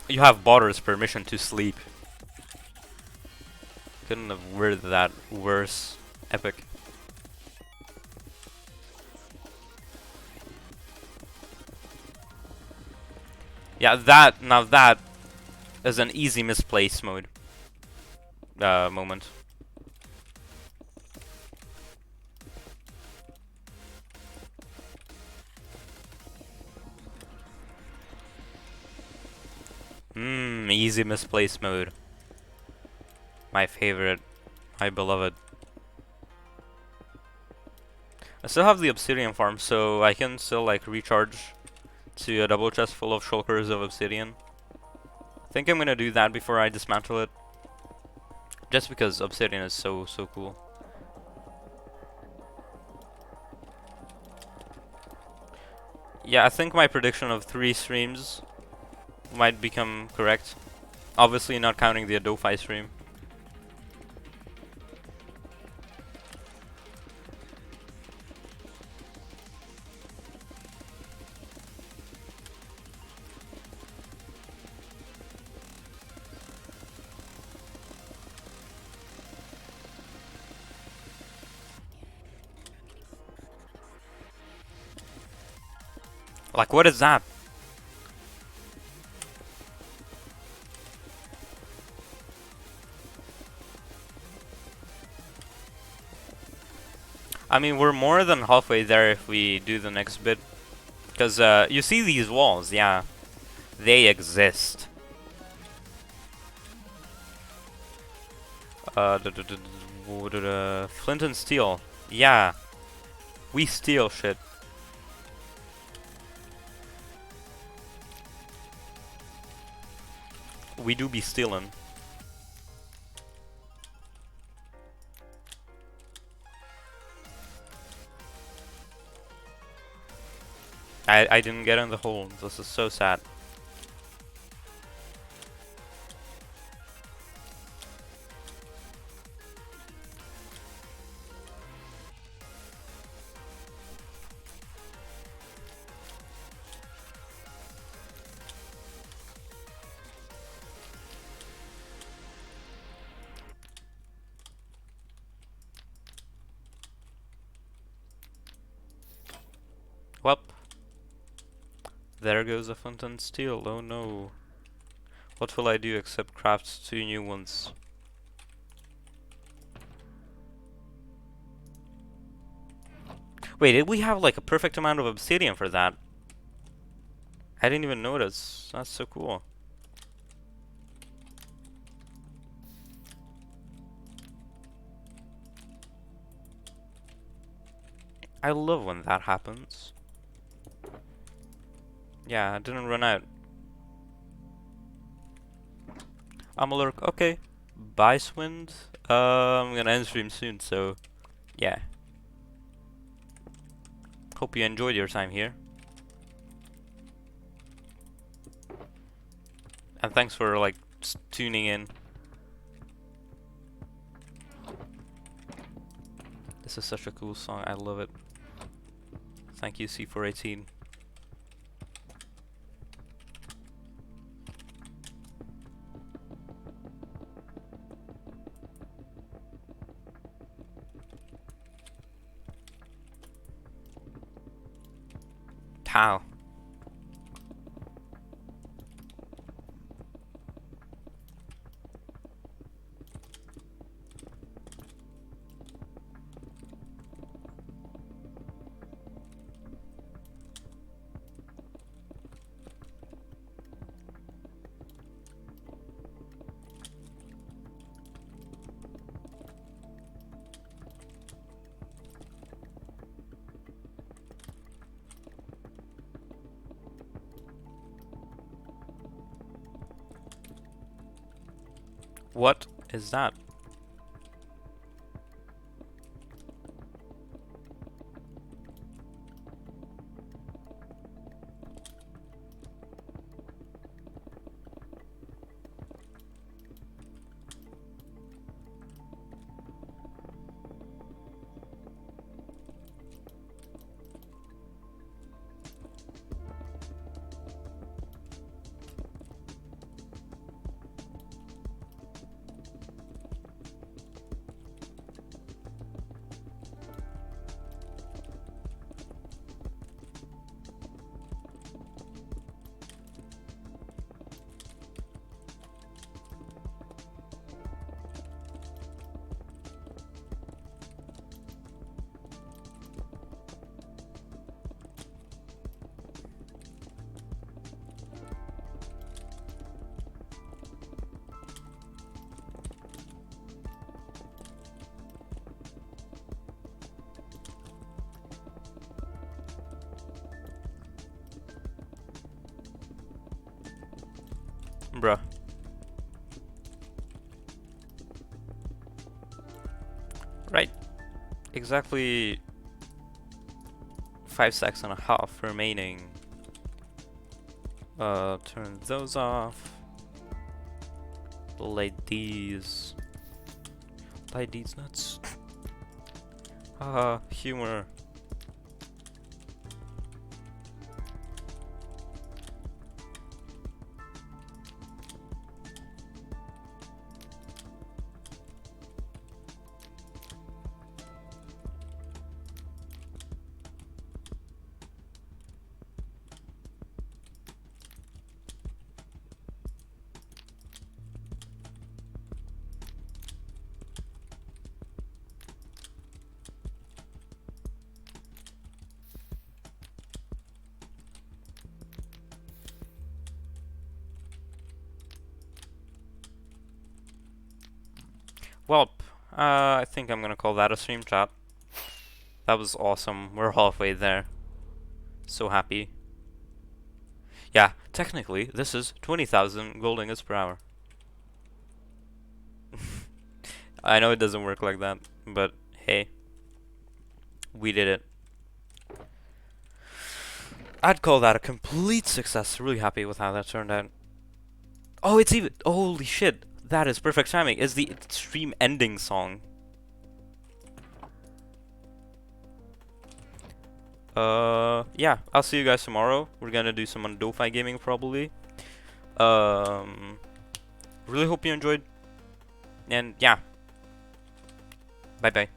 you have Botter's permission to sleep. Couldn't have worded that worse. Epic. Yeah, now that is an easy misplace mode moment. Easy misplace mode. My favorite, my beloved. I still have the obsidian farm, so I can still like recharge to a double chest full of shulkers of obsidian. I think I'm gonna do that before I dismantle it, just because obsidian is so cool. Yeah, I think my prediction of 3 streams might become correct. Obviously not counting the Adofi stream. Like, what is that? I mean, we're more than halfway there if we do the next bit. Because, you see these walls, yeah. They exist. Flint and steel. Yeah. We steal shit. We do be stealing. I didn't get in the hole. This is so sad. Well, there goes a fountain steel. Oh no. What will I do except craft 2 new ones? Wait, did we have like a perfect amount of obsidian for that? I didn't even notice. That's so cool. I love when that happens. Yeah, I didn't run out. I'm a lurk. Okay. Bye, Swind. I'm gonna end stream soon, so yeah. Hope you enjoyed your time here. And thanks for like tuning in. This is such a cool song. I love it. Thank you, C418. How? What is that? Bruh. Right. Exactly 5 seconds and a half remaining. Turn those off. Light these. Light these nuts. Humor. Well, I think I'm gonna call that a stream, chat. That was awesome. We're halfway there. So happy. Yeah, technically, this is 20,000 gold ingots per hour. I know it doesn't work like that, but hey, we did it. I'd call that a complete success. Really happy with how that turned out. Oh, it's even. Holy shit. That is perfect timing. It's the stream ending song. Yeah, I'll see you guys tomorrow. We're gonna do some on Do-Fi gaming probably. Really hope you enjoyed. And yeah. Bye bye.